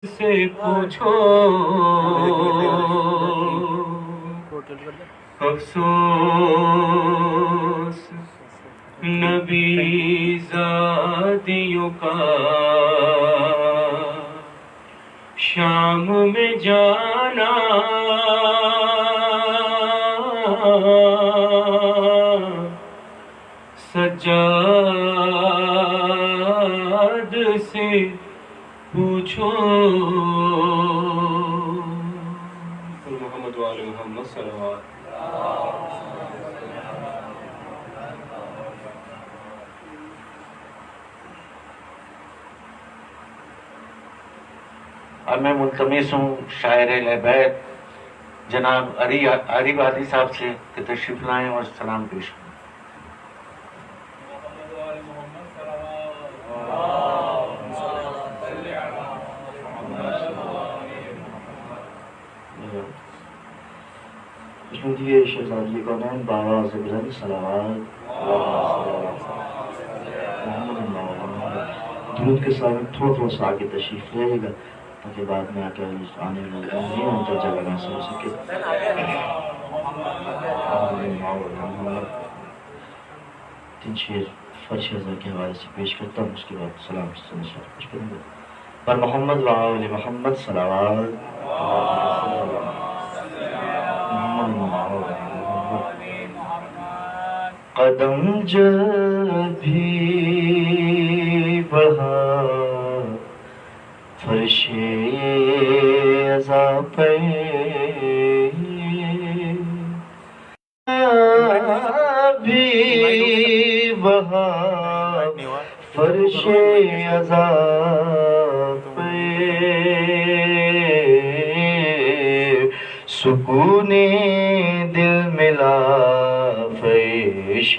سے پوچھو افسوس نبی زادیوں کا شام میں جانا سجاد سے پوچھو محمد وآل محمد صلوات اور میں ملتمس ہوں شاعر اہل بیت جناب عریب عادی صاحب سے کہ تشریف لائیں اور سلام پیش کریں. یہ شہزادی کونین بآواز بلند صلوات درود کے ساتھ تھوڑا سا آگے تشریف لے گا تاکہ بعد میں آ کے آنے والے نہیں ہوں تو جگہ نہ ہو سکے. تین شعر فرش شہزاد کے حوالے سے پیش کرتا ہوں، اس کے بعد سلام سے پیش کروں گا. پر محمد وآل محمد صلوات قدم جب بھی بڑھا فرش عزا پہ بھی بڑھا فرش عزا پہ سکون دل ملا فرشِ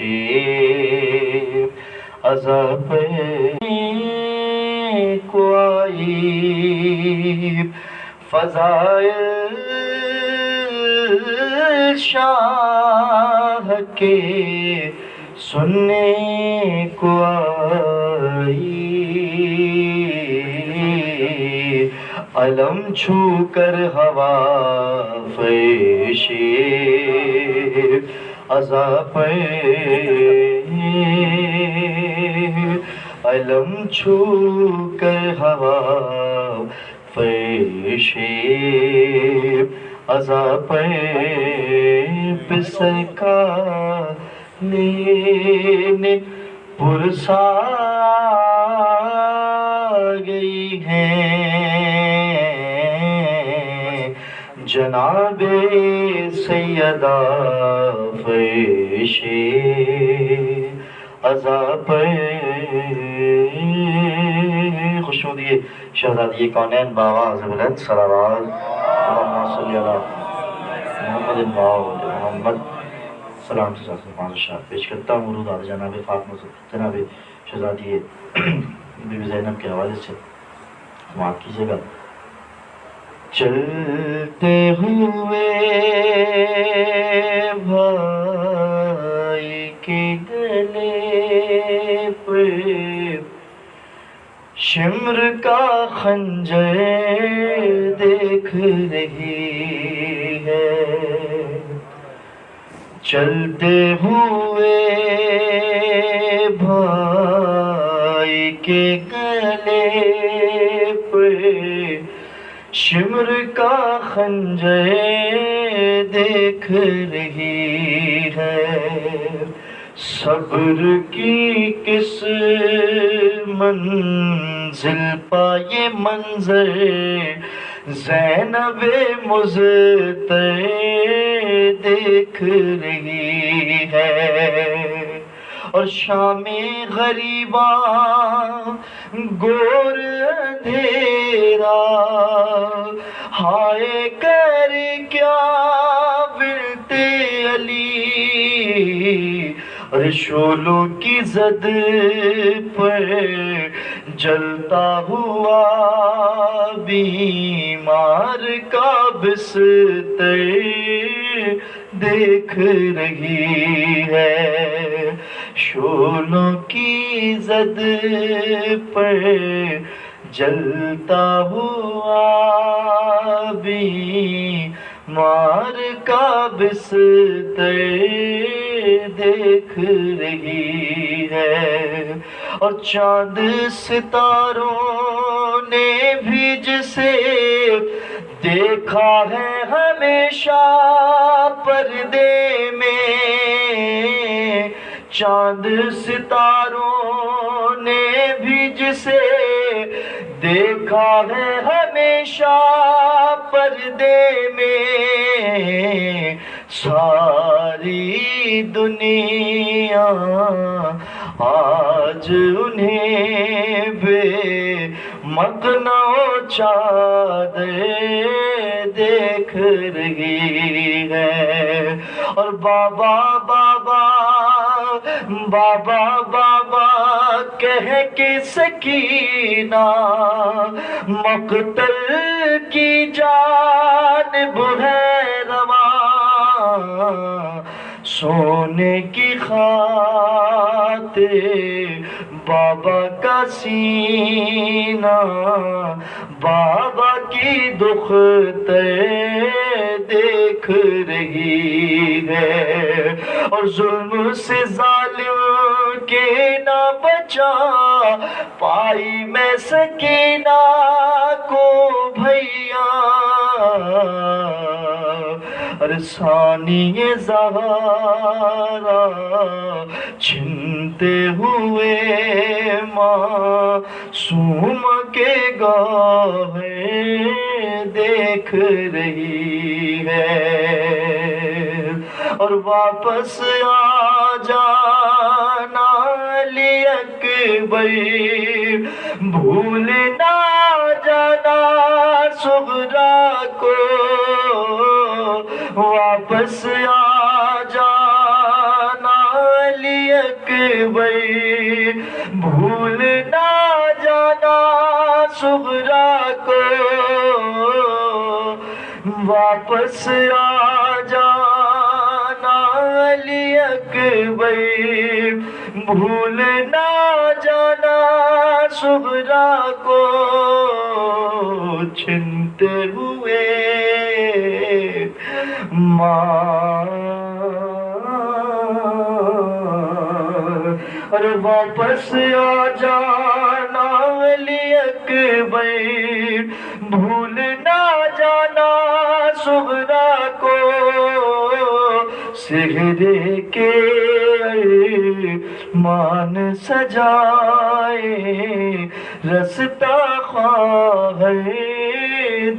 عزا پہ کو آئی فضائل شاہ کے سننے کو آئی علم چھو کر ہوا فرشِ عزا پہ علم چھو کر ہوا فرشِ عزا پہ بسکالین پرسا گئی ہیں جناب سیدہ فرشِ عزا پہ. خوشنودی شہزادی کونین بآواز بلند صلوات اللہم صلی علی محمد وآل محمد. سلام سے ساتھ پانچ اشعار پیش کرتا ہوں درود جناب فاطمہ جناب شہزادی بی بی زینب کے حوالے سے سماعت کیجیے گا. چلتے ہوئے بھائی کے گلے پہ شمر کا خنجر دیکھ رہی ہے. چلتے ہوئے بھائی کے گلے پہ شمر کا خنجر دیکھ رہی ہے. صبر کی کس منزل پائے منظر زینب مزتر دیکھ رہی ہے. اور شام غریباں گور اندھیرا ہائے کر کیا بنت علی اور شولوں کی زد پر جلتا ہوا بیمار کا بستر دیکھ رہی ہے. شولوں کی زد پر جلتا ہوا بیمار کا بستر دیکھ رہی ہے، اور چاند ستاروں نے بھی جسے دیکھا ہے ہمیشہ پردے میں، چاند ستاروں نے بھی جسے دیکھا ہے ہمیشہ پردے میں، ساری دنیا آج انہیں بے مقنع چادر دیکھ رہی ہے، اور بابا بابا بابا بابا کہہ کے سکینہ مقتل کی جانب ہے رواں، سونے کی خاطر بابا کا سینہ بابا کی دختر دیکھ رہی ہے، اور ظلم سے ظالم کے نہ بچا پائی میں سکینہ کو بھیا، اور ثانی زہرا چھنتے ہوئے معصوم کے گہر دیکھ رہی ہے، اور واپس آ جانا علی اکبر، بھول نہ جانا صغرا کو، واپس آ جانا علی اکبر، بھول نہ جانا صغرا کو، واپس آ جانا علی اکبر، بھول نہ جانا صغرا کو، چھنتے ہوئے اور واپس آ جانا علی اکبر، بھول نہ جانا صغرا کو، سہرے کے مان سجائے رستہ خواہر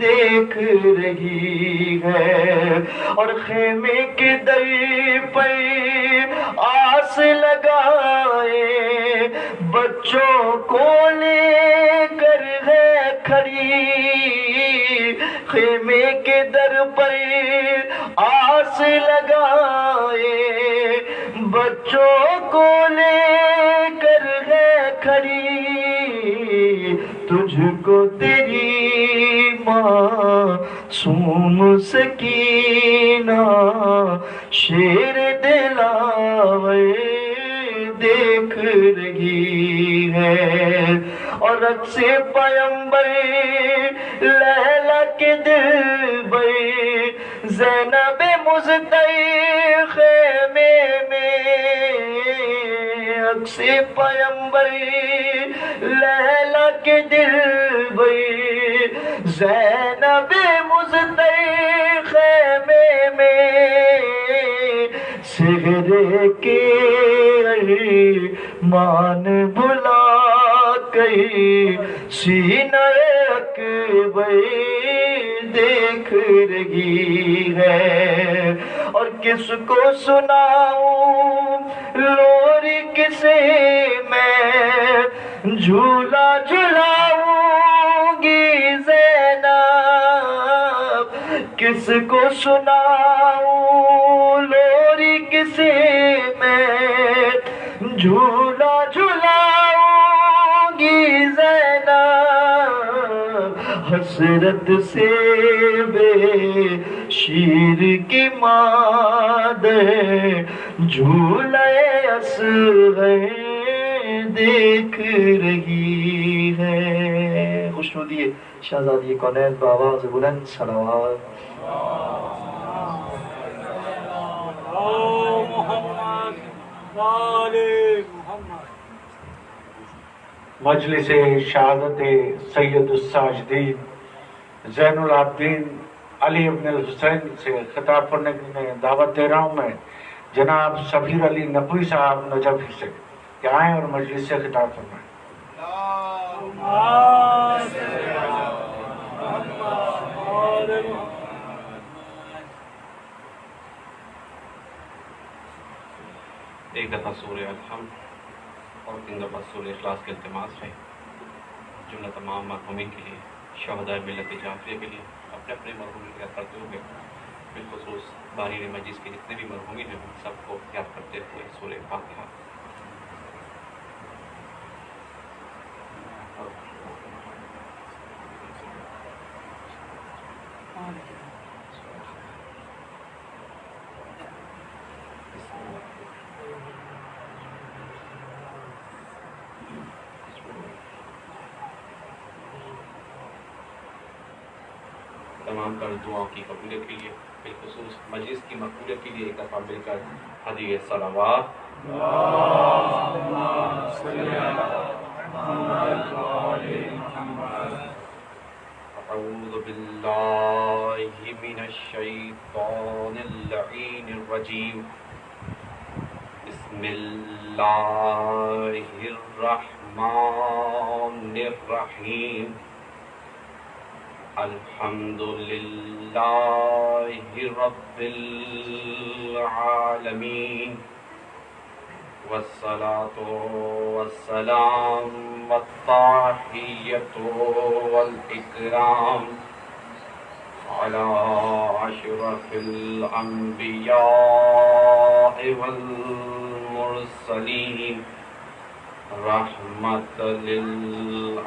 دیکھ رہی ہے، اور خیمے کے در پر آس لگائے بچوں کو لے کر ہے کھڑی، خیمے کے در پر آس لگائے بچوں کو لے کر ہے کھڑی، تجھ کو تیری معصوم سکینہ شیر دلاور دیکھ رہی ہے، اور رقص پیمبر لیلا کے دلبر زینب مزدی خیمے میں، رقص پیمبر لیلا کے دلبر زینب مزدی خیمے میں، سہرے کے مان بھلا کر سینہ اکبر دیکھ رہی ہے، اور کس کو سناؤں لوری کسے میں جھولا جھلاؤں گی زینب، کس کو سناؤں لوری کسے میں جھولا جھلاؤں گی زینب، حسرت سے بے شیر کی مادر جھولے اصغر دیکھ رہی ہے۔ خوشنودی شہزادی کونین بآواز بلند صلوات. مجلس شہادت سید الساجدین زین العابدین علی ابن الحسین سے خطاب پڑھنے کی میں دعوت دے رہا ہوں. میں جناب سفیر علی نقوی صاحب نجف سے کہ آئیں اور مجلس سے خطاب فرمائیں. ایک دفعہ سورہ الحمد اور 3 دفعہ سورہ اخلاص کے التماس ہے جملہ تمام مرحومین کے لیے، شہدائے ملت جعفریہ کے لیے، اپنے اپنے مرحومین یاد کرتے ہوئے بالخصوص بارین مجلس کے جتنے بھی مرحومین ہیں سب کو یاد کرتے ہوئے سورہ فاتحہ. تمام تر دعاؤں کی قبولیت کے لیے، بالخصوص مجلس کی مقبولیت کے لیے ایک دفعہ مل کر ہدیہ صلوات. اعوذ باللہ من الشیطان اللعین الرجیم. بسم اللہ الرحمن الرحیم. الحمد للہ رب العالمین والصلاة والسلام والتحیۃ والاکرام علی اشرف الانبیاء والمرسلین رحمت للعالمین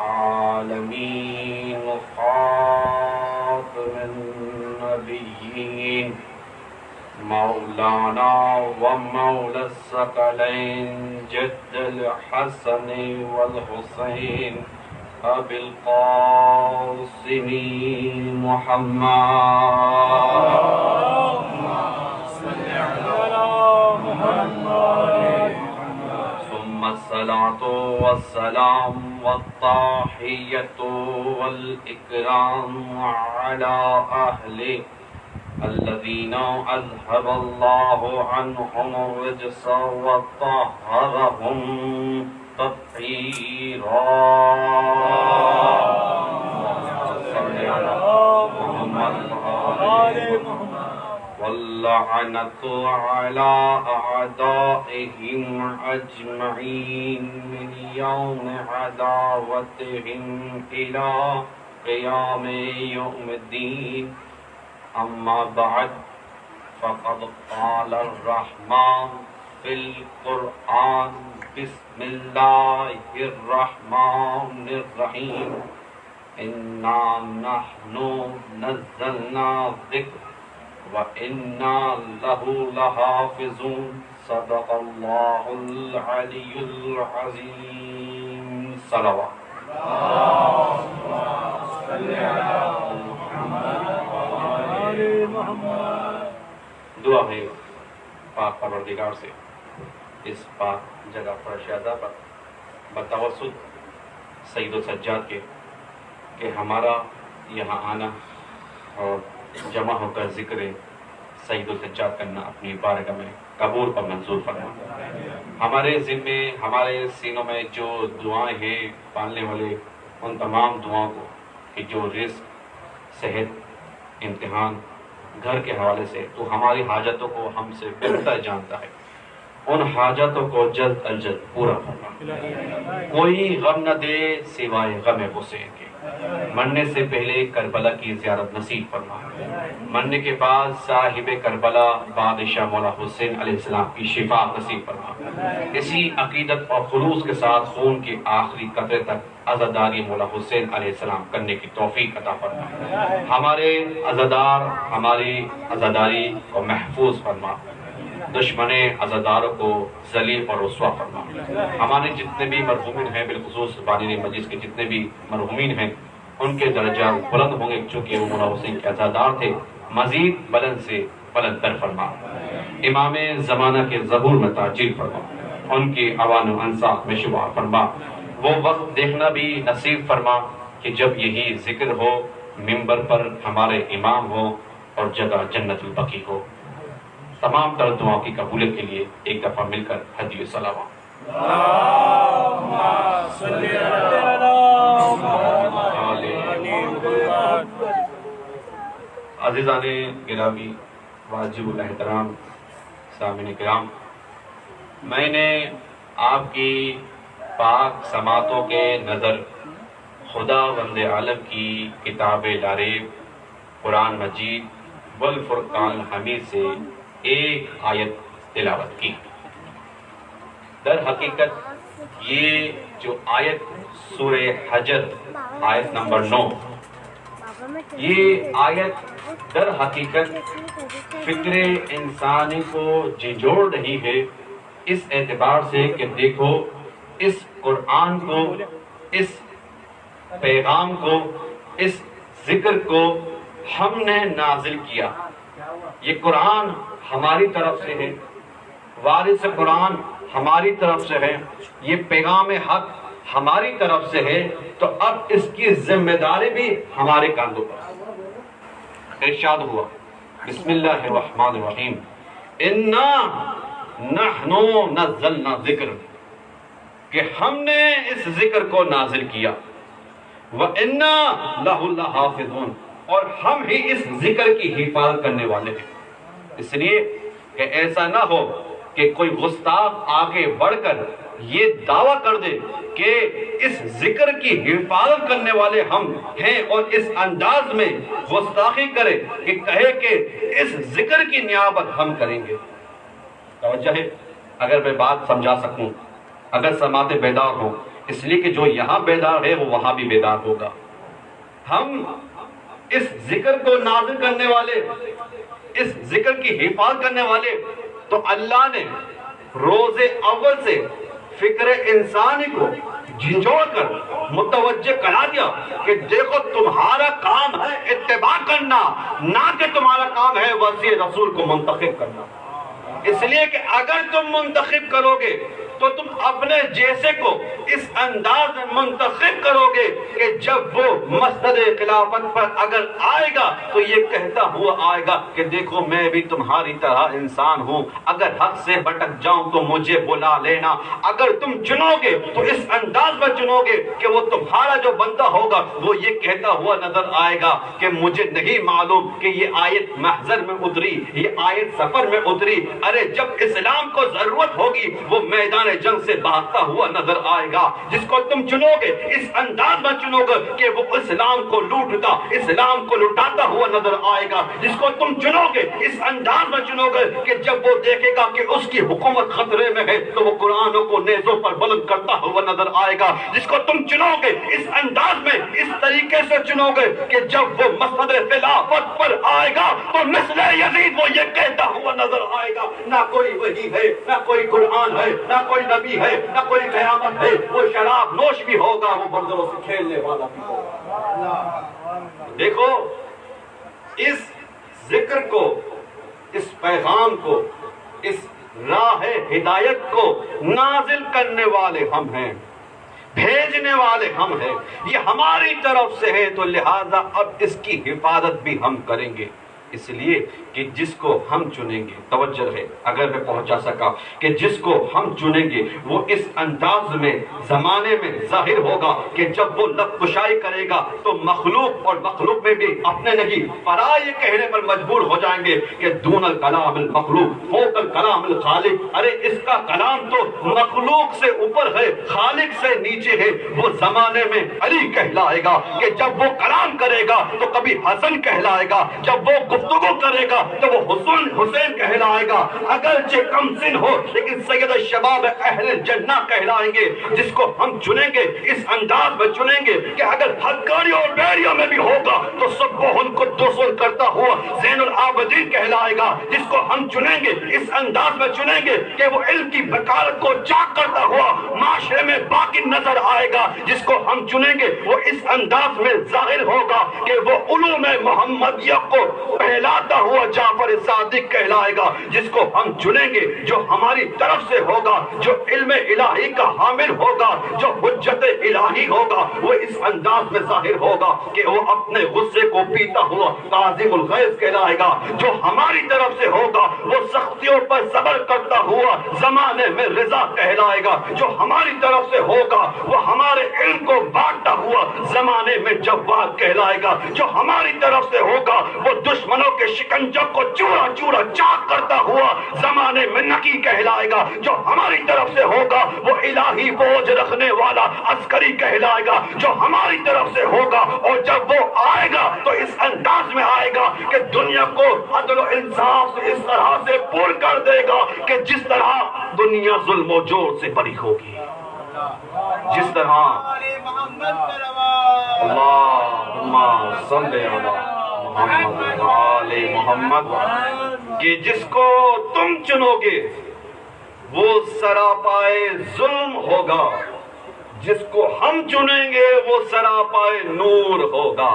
خاتم النبیین مولانا و مولا الثقلین جد الحسن والحسین ابی القاسم محمد صلی علی محمد. الصلاة والسلام والتحية والإكرام على أهل الذين أذهب الله عنهم الرجس وطهرهم تطهيرا. صل على محمد وآل محمد. واللعنة على أعدائهم أجمعين من يوم عداوتهم إلى قيام يوم الدين. أما بعد فقد قال الرحمن في القرآن بسم الله الرحمن الرحيم. إنا نحن نزلنا الذكر وَإِنَّا لَهُ لَحَافِظُونَ. صدق اللہ العلی العظیم. صلوات. دعا ہے پاک پروردگار سے اس پاک جگہ پر شہداء پر بتوسط سید السجاد کے کہ ہمارا یہاں آنا اور جمع ہو کر ذکر سید السجاد کرنا اپنی بارگاہ میں قبول اور منظور فرما. ہمارے ذمے ہمارے سینوں میں جو دعائیں ہیں پالنے والے ان تمام دعاؤں کو کہ جو رزق، صحت، امتحان، گھر کے حوالے سے تو ہماری حاجتوں کو ہم سے بہتر جانتا ہے، ان حاجتوں کو جلد از جلد پورا فرما. کوئی غم نہ دے سوائے غم حسین کے. مرنے سے پہلے کربلا کی زیارت نصیب فرما. مرنے کے بعد صاحب کربلا بادشاہ مولا حسین علیہ السلام کی شفا نصیب فرما. اسی عقیدت اور خلوص کے ساتھ خون کے آخری قطرے تک عزاداری مولا حسین علیہ السلام کرنے کی توفیق عطا فرما. ہمارے عزادار ہماری عزاداری کو محفوظ فرما. دشمن عزاداروں کو ذلیل اور رسوا فرما. ہمارے جتنے بھی مرحومین ہیں بالخصوص بانین مجلس کے جتنے بھی مرحومین ہیں ان کے درجات بلند ہوں گے چونکہ وہ مولا حسین کے عزادار تھے. مزید بلند سے بلند تر فرما. امام زمانہ کے ظہور میں تاجیل فرما. ان کی اوان و انصاف میں شمار فرما. وہ وقت دیکھنا بھی نصیب فرما کہ جب یہی ذکر ہو، منبر پر ہمارے امام ہو اور جگہ جنت البقیع ہو. تمام تر دعاؤں کی قبولیت کے لیے ایک دفعہ مل کر حدیث سلام. عزیزان گرامی، واجب الاحترام سامعین کرام، میں نے آپ کی پاک سماعتوں کے نظر خدا وند عالم کی کتاب لاریب قرآن مجید والفرقان الحمید سے ایک آیت تلاوت کی. در حقیقت یہ جو آیت سورہ حجر آیت نمبر 9، یہ آیت در حقیقت فکر انسانی کو جھنجھوڑ رہی ہے، اس اعتبار سے کہ دیکھو اس قرآن کو، اس پیغام کو، اس ذکر کو ہم نے نازل کیا. یہ قرآن ہماری طرف سے ہے، وارث قرآن ہماری طرف سے ہے، یہ پیغام حق ہماری طرف سے ہے، تو اب اس کی ذمہ داری بھی ہمارے کاندھوں پر. ارشاد ہوا بسم اللہ الرحمن الرحیم انا نحن نزلنا ذکر، کہ ہم نے اس ذکر کو نازل کیا، وَإِنَّا لَهُ لَحَافِظُونَ، اور ہم ہی اس ذکر کی حفاظت کرنے والے ہیں. اس لیے کہ ایسا نہ ہو کہ کوئی گستاخ آگے بڑھ کر یہ دعویٰ کر دے کہ اس ذکر کی حفاظت کرنے والے ہم ہیں، اور اس انداز میں گستاخی کرے کہ کہے کہ اس ذکر کی نیابت ہم کریں گے. توجہ ہے، اگر میں بات سمجھا سکوں، اگر سماعت بیدار ہو، اس لیے کہ جو یہاں بیدار ہے وہ وہاں بھی بیدار ہوگا. ہم اس ذکر کو نازل کرنے والے، اس ذکر کی حفاظت کرنے والے، تو اللہ نے روز اول سے فکر انسانی کو جھنجھوڑ کر متوجہ کرا دیا کہ دیکھو تمہارا کام ہے اتباع کرنا، نہ کہ تمہارا کام ہے وصی رسول کو منتخب کرنا. اس لیے کہ اگر تم منتخب کرو گے تو تم اپنے جیسے کو اس انداز میں منتخب کرو گے کہ جب وہ مسند خلافت پر اگر آئے گا تو یہ کہتا ہوا آئے گا کہ دیکھو میں بھی تمہاری طرح انسان ہوں، اگر حق سے بھٹک جاؤں تو مجھے بلا لینا. اگر تم چنو گے تو اس انداز میں چنو گے کہ وہ تمہارا جو بندہ ہوگا وہ یہ کہتا ہوا نظر آئے گا کہ مجھے نہیں معلوم کہ یہ آیت محضر میں اتری، یہ آیت سفر میں اتری. ارے جب اسلام کو ضرورت ہوگی وہ میدان جنگ سے بھاگتا ہوا نظر آئے گا. جس کو تم چنو گے اس انداز میں چنو گے کہ وہ اسلام کو لوٹتا، اسلام کو لٹاتا ہوا نظر آئے گا. جس کو تم چنو گے اس انداز میں چنو گے کہ جب وہ دیکھے گا کہ اس کی حکومت خطرے میں ہے تو وہ قرآنوں کو نیزوں پر بلند کرتا ہوا نظر آئے گا. جس کو تم چنو گے اس انداز میں، اس طریقے سے چنو گے کہ جب وہ مسند خلافت پر آئے گا تو مثل یزید وہ یہ کہتا ہوا نظر آئے گا نہ کوئی وحی ہے، نہ کوئی قرآن ہے، نہ کوئی نبی ہے، نہ کوئی قیامت ہے. وہ شراب نوش بھی ہوگا، وہ بندروں سے کھیلنے والا بھی ہوگا. دیکھو اس ذکر کو، اس پیغام کو، اس راہ ہدایت کو نازل کرنے والے ہم ہیں، بھیجنے والے ہم ہیں. یہ ہماری طرف سے ہے تو لہذا اب اس کی حفاظت بھی ہم کریں گے. اس لیے کہ جس کو ہم چنیں گے، توجہ ہے اگر میں پہنچا سکا، کہ جس کو ہم چنیں گے وہ اس انداز میں زمانے میں ظاہر ہوگا کہ جب وہ لب کشائی کرے گا تو مخلوق اور مخلوق میں بھی اپنے نہیں پرا یہ کہنے پر مجبور ہو جائیں گے کہ دون الکلام المخلوق فوق الکلام الخالق. ارے اس کا کلام تو مخلوق سے اوپر ہے، خالق سے نیچے ہے. وہ زمانے میں علی کہلائے گا کہ جب وہ کلام کرے گا تو کبھی حسن کہلائے گا، جب وہ گفتگو کرے گا تو وہ حسین کہلائے گا. اگرچہ کم سن ہو لیکن سید الشباب اہل جنہ کہلائیں گے. جس کو ہم چنیں گے اس انداز میں چنیں گے کہ اگر حقانی اور بیریوں میں بھی ہوگا تو سب ان کو دوسر کرتا ہوا زین العابدین کہلائے گا، جس کو ہم چنیں گے اس انداز میں چنیں گے کہ وہ علم کی بکارت کو چاک کرتا ہوا معاشرے میں باقی نظر آئے گا، جس کو ہم چنیں گے وہ اس انداز میں ظاہر ہوگا کہ وہ علوم محمدیہ کو پھیلاتا ہوا جعفر صادق کہلائے گا، جس کو ہم چنیں گے جو ہماری طرف سے ہوگا، جو علم الہی کا حامل ہوگا، جو حجت الہی ہوگا، وہ اس انداز میں ظاہر ہوگا کہ وہ اپنے غصے کو پیتا ہوا کاظم الغیظ کہلائے گا، جو ہماری طرف سے ہوگا وہ سختیوں پر صبر کرتا ہوا زمانے میں رضا کہلائے گا، جو ہماری طرف سے ہوگا وہ ہمارے علم کو بانٹتا ہوا زمانے میں جواد کہلائے گا، جو ہماری طرف سے ہوگا وہ دشمنوں کے شکنجوں کو چورا چورا چاک کرتا ہوا زمانے میں نکی کہلائے گا، جو ہماری طرف سے ہوگا وہ الہی فوج رکھنے والا عسکری کہلائے گا، جو ہماری طرف سے ہوگا، اور جب وہ آئے گا تو اس انداز میں آئے گا کہ دنیا کو عدل و انصاف سے اس طرح سے پر کر دے گا کہ جس طرح دنیا ظلم و جور سے بری ہوگی، جس طرح اللہم صلی علی محمد آل محمد کہ جس کو تم چنو گے وہ سراپائے ظلم ہوگا، جس کو ہم چنیں گے وہ سراپائے نور ہوگا،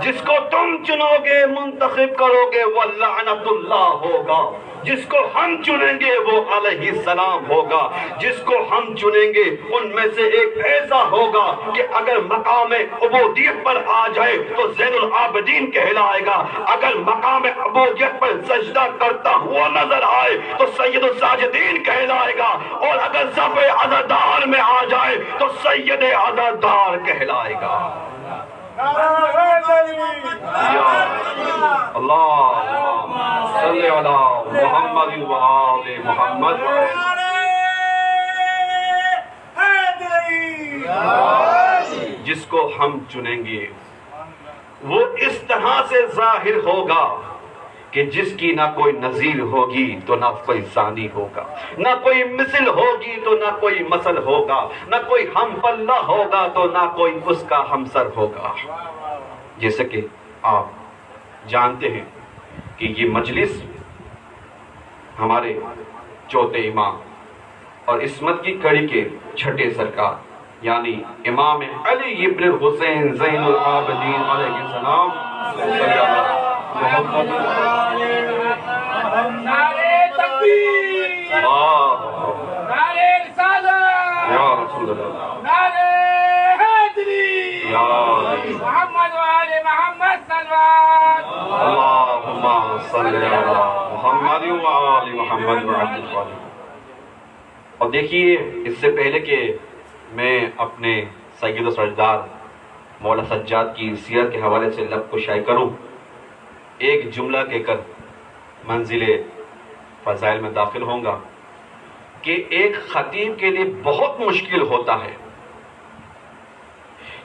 جس کو تم چنو گے منتخب کرو گے وہ لعنت اللہ ہوگا، جس کو ہم چنیں گے وہ علیہ السلام ہوگا، جس کو ہم چنیں گے ان میں سے ایک ایسا ہوگا کہ اگر مقام عبودیت پر آ جائے تو زین العابدین کہلائے گا، اگر مقام عبودیت پر سجدہ کرتا ہوا نظر آئے تو سید الساجدین کہلائے گا، اور اگر صف عزادار میں آ جائے تو سید عزادار کہلائے گا۔ اللہم صلی علی محمد و آل محمد جس کو ہم چنیں گے وہ اس طرح سے ظاہر ہوگا کہ جس کی نہ کوئی نظیر ہوگی تو نہ کوئی ثانی ہوگا، نہ کوئی مثل ہوگی تو نہ کوئی مثل ہوگا، نہ کوئی ہم پلہ ہوگا تو نہ کوئی اس کا ہمسر ہوگا۔ جیسے کہ آپ جانتے ہیں کہ یہ مجلس ہمارے چوتھے امام اور عصمت کی کڑی کے چھٹے سرکار یعنی امام علی ابن الحسین زین العابدین علیہ السلام صلی اللہ محمد نعرہ تکبیر، نعرہ رسالت، یا رسول اللہ، نعرہ حیدری، یا علی محمد و آل محمد صلوات۔ اللہم صلی علی محمد و آل محمد و اور دیکھیے اس سے پہلے کہ میں اپنے سید و سردار مولا سجاد کی سیرت کے حوالے سے لب کشائی کروں، ایک جملہ کہہ کر منزل فضائل میں داخل ہوں گا کہ ایک خطیب کے لیے بہت مشکل ہوتا ہے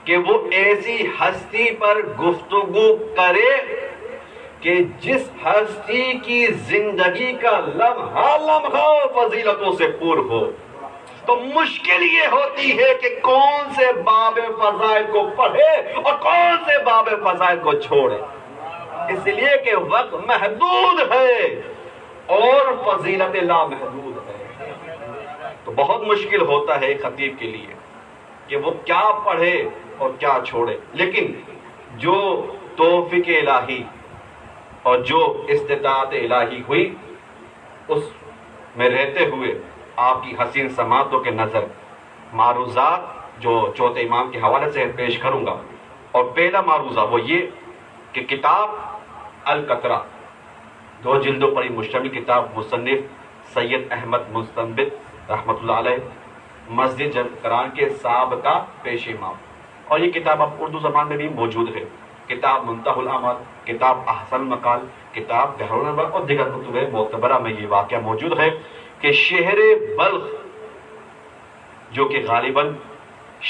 کہ وہ ایسی ہستی پر گفتگو کرے کہ جس ہستی کی زندگی کا لمحہ لمحہ فضیلتوں سے پر ہو، تو مشکل یہ ہوتی ہے کہ کون سے باب فضائل کو پڑھے اور کون سے باب فضائل کو چھوڑے، اس لیے کہ وقت محدود ہے اور فضیلت لامحدود ہے۔ تو بہت مشکل ہوتا ہے ایک خطیب کے لیے کہ وہ کیا پڑھے اور کیا چھوڑے، لیکن جو توفیق الہی اور جو استطاعت الہی ہوئی اس میں رہتے ہوئے آپ کی حسین سماعتوں کے نظر معروضات جو چوتھے امام کے حوالے سے پیش کروں گا، اور پہلا معروضہ وہ یہ کہ کتاب القطرہ 2 جلدوں پر مشتمل کتاب مصنف سید احمد مستنبط رحمۃ اللہ علیہ مسجد جمکران کے سابقہ پیش امام، اور یہ کتاب اب اردو زبان میں بھی موجود ہے، کتاب منتہی الامال، کتاب احسن مقال، کتاب بحر الانوار اور دیگر کتب معتبرہ میں یہ واقعہ موجود ہے کہ شہر بلخ جو کہ غالباً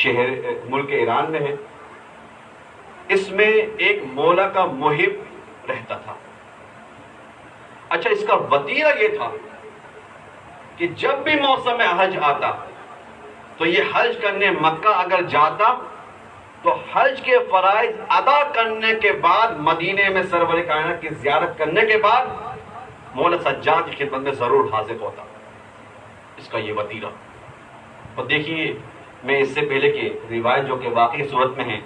شہر ملک ایران میں ہے، اس میں ایک مولا کا محب رہتا تھا۔ اچھا، اس کا وتیرہ یہ تھا کہ جب بھی موسم حج آتا تو یہ حج کرنے مکہ اگر جاتا تو حج کے فرائض ادا کرنے کے بعد مدینے میں سرور کائنات کی زیارت کرنے کے بعد مولا سجاد کی خدمت میں ضرور حاضر ہوتا. اس کا یہ وتیرہ. اور دیکھیے میں اس سے پہلے کہ روایت جو کہ واقعی صورت میں ہے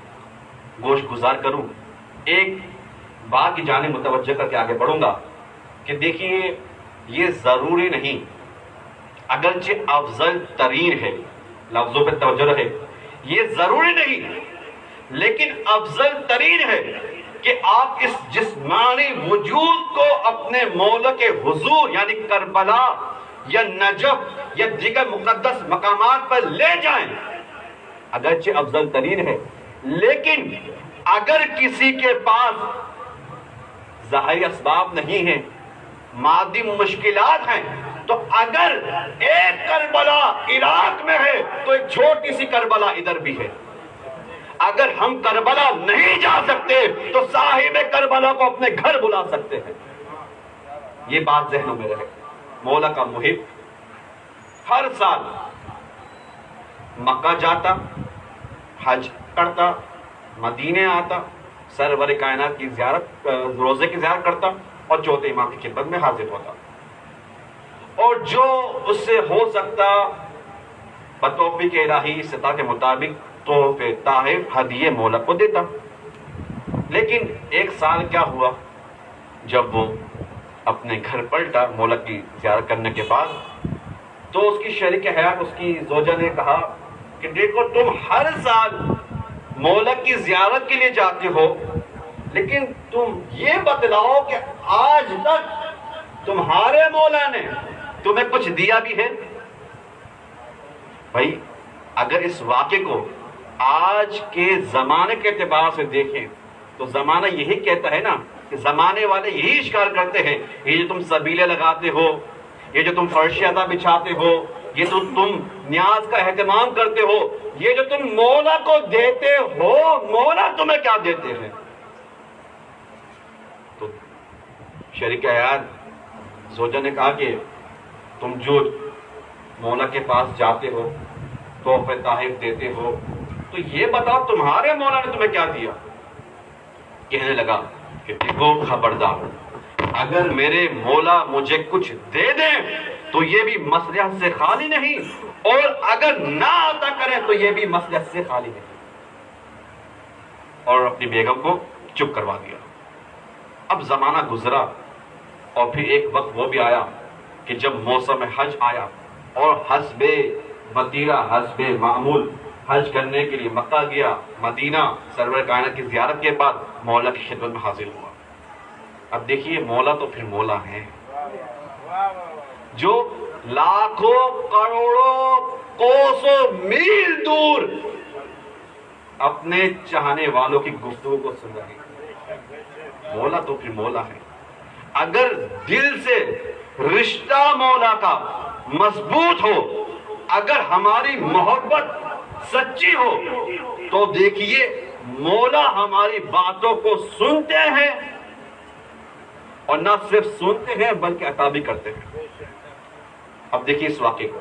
گوشت گزار کروں، ایک بات کی جانب متوجہ کر کے آگے بڑھوں گا کہ دیکھیے یہ ضروری نہیں، اگرچہ افضل ترین ہے، لفظوں پہ توجہ رہے، یہ ضروری نہیں لیکن افضل ترین ہے کہ آپ اس جسمانی وجود کو اپنے مولا کے حضور یعنی کربلا یا نجف یا دیگر مقدس مقامات پر لے جائیں. اگرچہ افضل ترین ہے لیکن اگر کسی کے پاس ظاہری اسباب نہیں ہیں، مادی مشکلات ہیں، تو اگر ایک کربلا عراق میں ہے تو ایک چھوٹی سی کربلا ادھر بھی ہے. اگر ہم کربلا نہیں جا سکتے تو صاحب کربلا کو اپنے گھر بلا سکتے ہیں. یہ بات ذہنوں میں رہے. مولا کا محب ہر سال مکہ جاتا، حج کرتا، مدینے آتا، سرور کائنات کی زیارت، روزے کی زیارت کرتا اور چوتھے امام کی خدمت میں حاضر ہوتا. اور جو اس سے ہو سکتا بتوفیق الہی استطاع کے مطابق تحفے تحائف ہدیے مولا کو دیتا. لیکن ایک سال کیا ہوا، جب وہ اپنے گھر پلٹا مولا کی زیارت کرنے کے بعد تو اس کی شریک حیات اس کی زوجہ نے کہا کہ دیکھو تم ہر سال مولا کی زیارت کے لیے جاتے ہو لیکن تم یہ بتلاؤ کہ آج تک تمہارے مولا نے تمہیں کچھ دیا بھی ہے. بھائی اگر اس واقعے کو آج کے زمانے کے اعتبار سے دیکھیں تو زمانہ یہی کہتا ہے نا کہ زمانے والے یہی اشکال کرتے ہیں، یہ جو تم سبیلے لگاتے ہو، یہ جو تم فرش ادا بچھاتے ہو، یہ تو تم نیاز کا اہتمام کرتے ہو، یہ جو تم مولا کو دیتے ہو، مولا تمہیں کیا دیتے ہیں؟ تو شریک حیات زوجہ نے کہا کہ تم جو مولا کے پاس جاتے ہو، تحفے تحائف دیتے ہو، تو یہ بتاؤ تمہارے مولا نے تمہیں کیا دیا؟ کہنے لگا کہ دیکھو خبردار، اگر میرے مولا مجھے کچھ دے دیں تو یہ بھی مصلحت سے خالی نہیں، اور اگر نہ عطا کریں تو یہ بھی مصلحت سے خالی نہیں. اور اپنی بیگم کو چپ کروا دیا. اب زمانہ گزرا اور پھر ایک وقت وہ بھی آیا کہ جب موسم حج آیا اور حسب وتیرہ حسب معمول حج کرنے کے لیے مکہ گیا، مدینہ سرور کائنات کی زیارت کے بعد مولا کی خدمت میں حاضر ہوا. اب دیکھیے مولا تو پھر مولا ہے جو لاکھوں کروڑوں کوسوں میل دور اپنے چاہنے والوں کی گفتگو کو سن رہے ہیں. مولا تو پھر مولا ہے. اگر دل سے رشتہ مولا کا مضبوط ہو، اگر ہماری محبت سچی ہو تو دیکھیے مولا ہماری باتوں کو سنتے ہیں اور نہ صرف سنتے ہیں بلکہ عطا بھی کرتے ہیں. اب دیکھیے اس واقعے کو.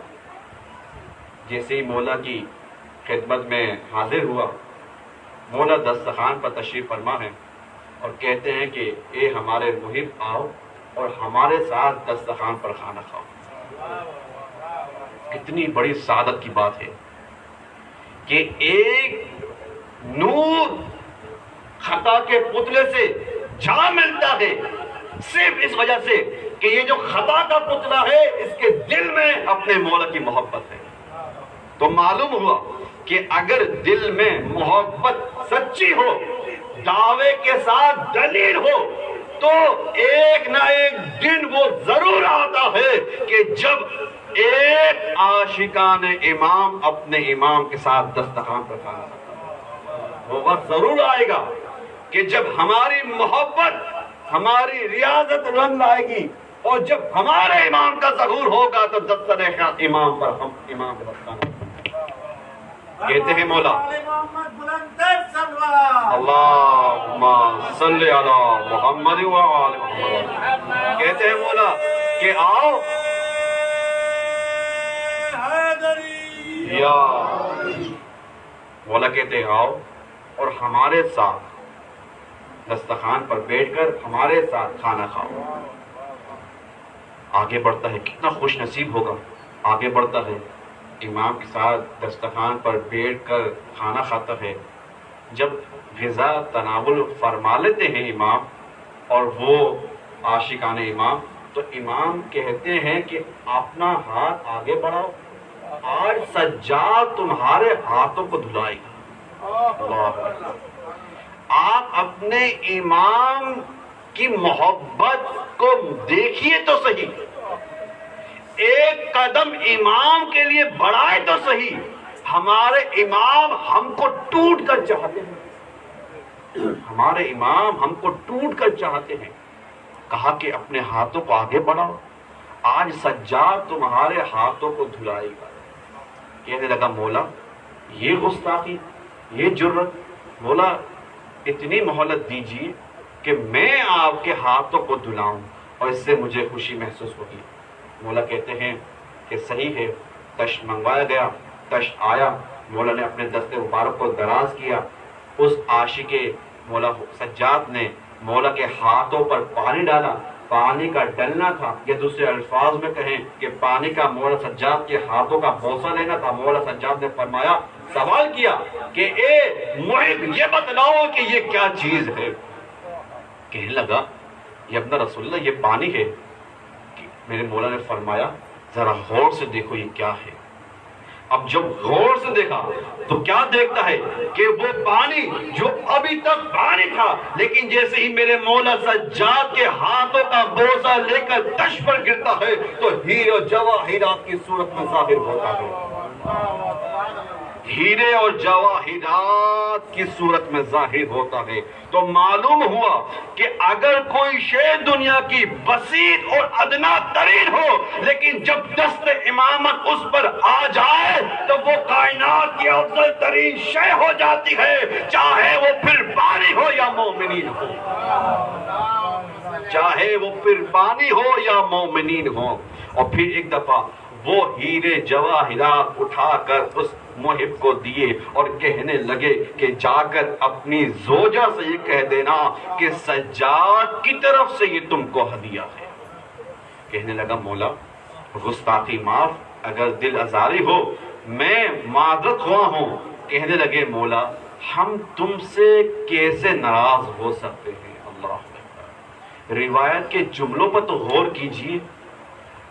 جیسے ہی مولا کی خدمت میں حاضر ہوا، مولا دسترخوان پر تشریف فرما ہے اور کہتے ہیں کہ اے ہمارے محب آؤ اور ہمارے ساتھ دسترخوان پر کھانا کھاؤ. کتنی بڑی سعادت کی بات ہے کہ ایک نور خطا کے پتلے سے جا ملتا ہے صرف اس وجہ سے کہ یہ جو خطا کا پتلا ہے اس کے دل میں اپنے مولا کی محبت ہے. تو معلوم ہوا کہ اگر دل میں محبت سچی ہو، دعوے کے ساتھ دلیل ہو، تو ایک نہ ایک دن وہ ضرور آتا ہے کہ جب ایک عاشقان امام اپنے امام کے ساتھ دسترخوان پر کھانا کھاتا. وہ وقت ضرور آئے گا کہ جب ہماری محبت، ہماری ریاضت رنگ لائے گی اور جب ہمارے امام کا ظہور ہوگا تو دسترخوان امام پر ہم امام کے دسترخوان. کہتے ہیں مولا اللہم صلی علی محمد و آل محمد. کہتے ہیں مولا کہ آؤ یا مولا کہتے ہیں آؤ اور ہمارے ساتھ دسترخوان پر بیٹھ کر ہمارے ساتھ کھانا کھاؤ. آگے بڑھتا ہے، کتنا خوش نصیب ہوگا. آگے بڑھتا ہے، امام کے ساتھ دسترخوان پر بیٹھ کر کھانا کھاتا ہے. جب غذا تناول فرما لیتے ہیں امام اور وہ عاشقان امام، تو امام کہتے ہیں کہ اپنا ہاتھ آگے بڑھاؤ، آج سجاد تمہارے ہاتھوں کو دھلائے گا. اللہ، آپ اپنے امام کی محبت کو دیکھیے تو صحیح، ایک قدم امام کے لیے بڑھائے تو صحیح. ہمارے امام ہم کو ٹوٹ کر چاہتے ہیں، ہمارے امام ہم کو ٹوٹ کر چاہتے ہیں. کہا کہ اپنے ہاتھوں کو آگے بڑھاؤ، آج سجاد تمہارے ہاتھوں کو دھلائے گا. کہنے لگا مولا یہ گستاخی، یہ جرت، مولا اتنی مہلت دیجیے کہ میں آپ کے ہاتھوں کو دھلاؤں اور اس سے مجھے خوشی محسوس ہوگی. مولا کہتے ہیں کہ صحیح ہے. تشت منگوایا گیا، تشت آیا، مولا نے اپنے دست مبارک کو دراز کیا. اس عاشق مولا سجاد نے مولا کے ہاتھوں پر پانی ڈالا. پانی کا ڈلنا تھا، یا دوسرے الفاظ میں کہیں کہ پانی کا مولا سجاد کے ہاتھوں کا بوسہ لینا تھا. مولا سجاد نے فرمایا، سوال کیا کہ اے محب یہ بتلاؤ کہ یہ کیا چیز ہے. کہنے لگا یہ ابن رسول اللہ یہ پانی ہے. میرے مولا نے فرمایا ذرا غور سے دیکھو یہ کیا ہے. اب جب غور سے دیکھا تو کیا دیکھتا ہے کہ وہ پانی جو ابھی تک پانی تھا، لیکن جیسے ہی میرے مولا سجاد کے ہاتھوں کا بوسہ لے کر تشت پر گرتا ہے تو ہیرے اور جواہرات کی صورت میں ظاہر ہوتا ہے. ہیرے اور جواہرات کی صورت میں ظاہر ہوتا ہے. تو معلوم ہوا کہ اگر کوئی شے دنیا کی بسیط اور ادنا ترین ہو، لیکن جب دست امامت اس پر آ جائے تو وہ کائنات کی افضل ترین شے ہو جاتی ہے، چاہے وہ پھر پانی ہو یا مومنین ہو، چاہے وہ پھر پانی ہو یا مومنین ہو. اور پھر ایک دفعہ وہ ہیرے جواہرات اٹھا کر اس محب کو دیے اور کہنے لگے کہ جا کر اپنی زوجہ سے یہ کہہ دینا کہ سجاد کی طرف سے یہ تم کو ہدیہ ہے. کہنے لگا مولا گستاخی معاف، اگر دل آزاری ہو میں معذرت خواہ ہوں. کہنے لگے مولا ہم تم سے کیسے ناراض ہو سکتے ہیں. اللہ، روایت کے جملوں پر تو غور کیجیے،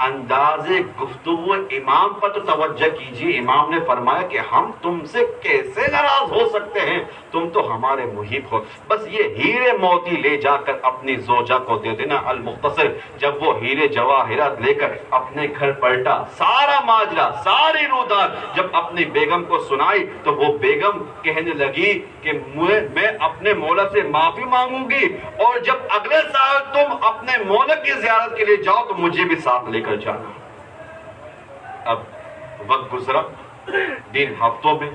انداز گفتگو امام پر تو توجہ کیجیے. امام نے فرمایا کہ ہم تم سے کیسے ناراض ہو سکتے ہیں، تم تو ہمارے محب ہو. بس یہ ہیرے موتی لے جا کر اپنی زوجہ کو دے دینا. المختصر جب وہ ہیرے جواہرات لے کر اپنے گھر پلٹا، سارا ماجرا، ساری رودار جب اپنی بیگم کو سنائی تو وہ بیگم کہنے لگی کہ میں اپنے مولا سے معافی مانگوں گی، اور جب اگلے سال تم اپنے مولا کی زیارت کے لیے جاؤ تو مجھے بھی ساتھ لے کر جانا. اب وقت گزرا، دن ہفتوں میں،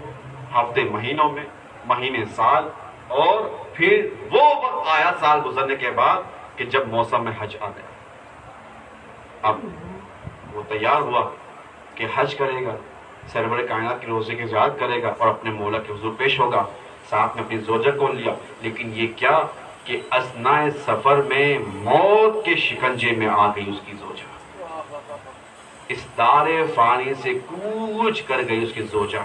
ہفتے مہینوں میں، مہینے سال، اور پھر وہ وقت آیا سال گزرنے کے بعد کہ جب موسم میں حج آ گیا. اب وہ تیار ہوا کہ حج کرے گا، سرور کائنات کی روزے کی زیارت کرے گا اور اپنے مولا کے حضور پیش ہوگا. ساتھ میں اپنی زوجہ کو لیا، لیکن یہ کیا کہ اثناء سفر میں موت کے شکنجے میں آ گئی اس کی زوجہ. اس دار فانی سے کوچ کر گئی اس کی زوجہ.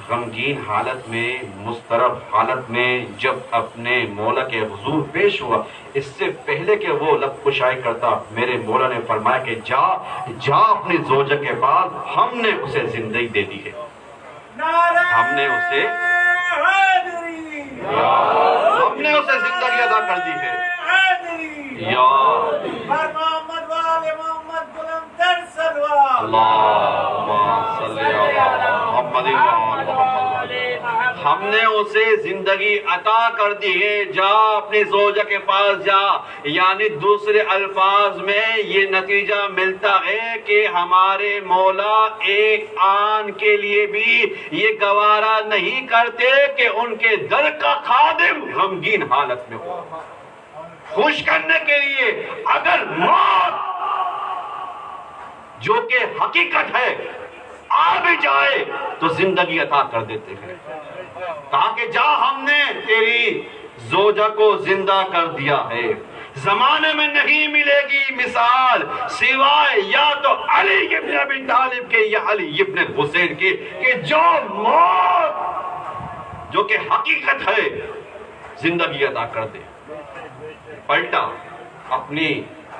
غمگین حالت میں، مضطرب حالت میں جب اپنے مولا کے حضور پیش ہوا، اس سے پہلے کہ وہ لب کشائی کرتا میرے مولا نے فرمایا کہ جا اپنی زوجہ کے پاس، ہم نے اسے زندگی دے دی ہے، ہم نے اسے زندگی ادا کر دی ہے. یا ہم نے اسے زندگی عطا کر دی ہے، جا اپنی زوجہ کے پاس جا. یعنی دوسرے الفاظ میں یہ نتیجہ ملتا ہے کہ ہمارے مولا ایک آن کے لیے بھی یہ گوارا نہیں کرتے کہ ان کے در کا خادم غمگین حالت میں ہو. خوش کرنے کے لیے اگر موت جو کہ حقیقت ہے آ بھی جائے تو زندگی عطا کر دیتے ہیں. کہا کہ جا ہم نے تیری زوجہ کو زندہ کر دیا ہے، زمانے میں نہیں ملے گی مثال سوائے یا تو علی ابن ابی طالب کے یا علی ابن حسین کے، کہ جو موت جو کہ حقیقت ہے زندگی عطا کر دے۔ پلٹا اپنی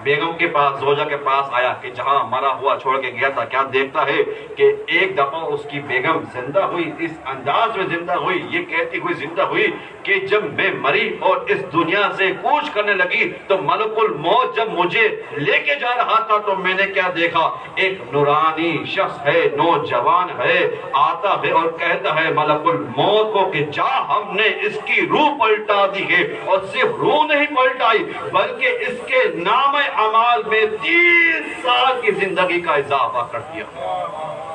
بیگم کے پاس، زوجہ کے پاس آیا کہ جہاں مرا ہوا چھوڑ کے گیا تھا، کیا دیکھتا ہے کہ ایک دفعہ اس کی بیگم زندہ ہوئی، اس انداز میں زندہ ہوئی، یہ کہتی ہوئی زندہ ہوئی کہ جب میں مری اور اس دنیا سے کوچ کرنے لگی تو ملک الموت جب مجھے لے کے جا رہا تھا تو میں نے کیا دیکھا، ایک نورانی شخص ہے، نوجوان ہے، آتا ہے اور کہتا ہے ملک الموت کو کہ جا ہم نے اس کی روح پلٹا دی ہے، اور صرف روح نہیں پلٹائی بلکہ اس کے نام اعمال میں 30 سال کی زندگی کا اضافہ کر دیا۔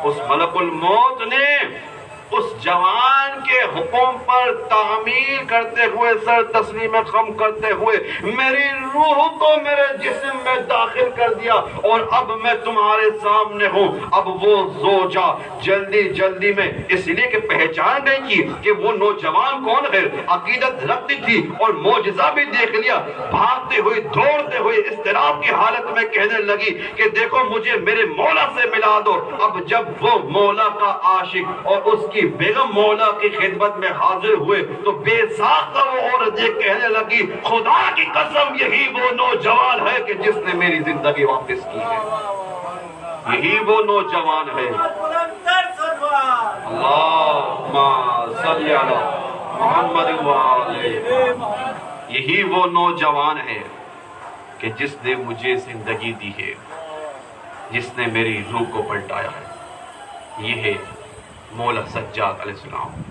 اس ملک الموت نے اس جوان کے حکم پر تعمیل کرتے ہوئے، سر تسلیم خم کرتے ہوئے میری روح کو میرے جسم میں داخل کر دیا، اور اب میں تمہارے سامنے ہوں۔ اب وہ زوجہ جلدی جلدی میں اس لیے کہ پہچان نہیں کی کہ وہ نوجوان کون ہے، عقیدت رکھتی تھی اور معجزہ بھی دیکھ لیا، بھاگتے ہوئے دوڑتے ہوئے اضطراب کی حالت میں کہنے لگی کہ دیکھو مجھے میرے مولا سے ملا دو۔ اب جب وہ مولا کا عاشق اور اس کی بیگم مولا کی خدمت میں حاضر ہوئے تو بے ساختہ وہ عورت یہ کہنے لگی خدا کی قسم یہی وہ نوجوان ہے کہ جس نے میری زندگی واپس کی ہے، یہی وہ نوجوان ہے۔ اللہم صلی علی محمد وآلہ، یہی وہ نوجوان ہے کہ جس نے مجھے زندگی دی ہے، جس نے میری روح کو پلٹایا ہے۔ یہ ہے مولا سجاد علیہ السلام،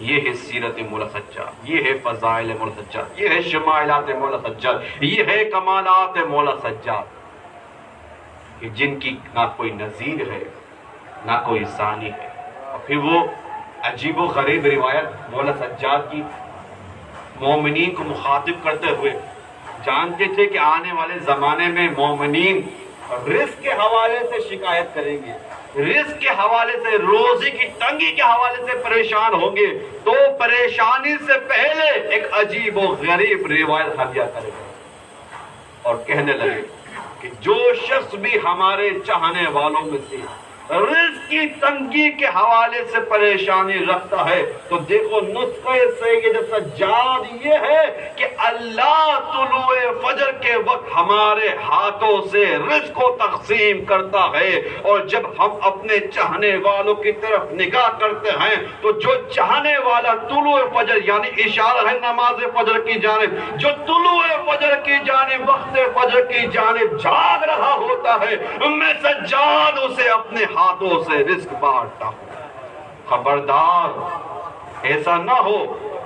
یہ ہے سیرت مولا سجاد، یہ ہے فضائل مولا سجاد، یہ ہے شمائلات مولا سجاد، یہ ہے کمالات مولا سجاد، کہ جن کی نہ کوئی نظیر ہے نہ کوئی ثانی ہے۔ اور پھر وہ عجیب و غریب روایت مولا سجاد کی مومنین کو مخاطب کرتے ہوئے، جانتے تھے کہ آنے والے زمانے میں مومنین رزق کے حوالے سے شکایت کریں گے، رزق کے حوالے سے، روزی کی تنگی کے حوالے سے پریشان ہوں گے، تو پریشانی سے پہلے ایک عجیب و غریب روایت ہدیہ کرے گا اور کہنے لگے کہ جو شخص بھی ہمارے چاہنے والوں میں سے رزق کی تنگی کے حوالے سے پریشانی رکھتا ہے تو دیکھو نسخہ سید سجاد یہ ہے کہ اللہ طلوع فجر کے وقت ہمارے ہاتھوں سے رزق کو تقسیم کرتا ہے، اور جب ہم اپنے چاہنے والوں کی طرف نگاہ کرتے ہیں تو جو چاہنے والا طلوع فجر یعنی اشارہ ہے نماز فجر کی جانب، جو طلوع فجر کی جانب، وقت فجر کی جانب جاگ رہا ہوتا ہے، میں سجاد اسے اپنے ہاتھوں سے رزق بانٹتا ہوں۔ خبردار ایسا نہ ہو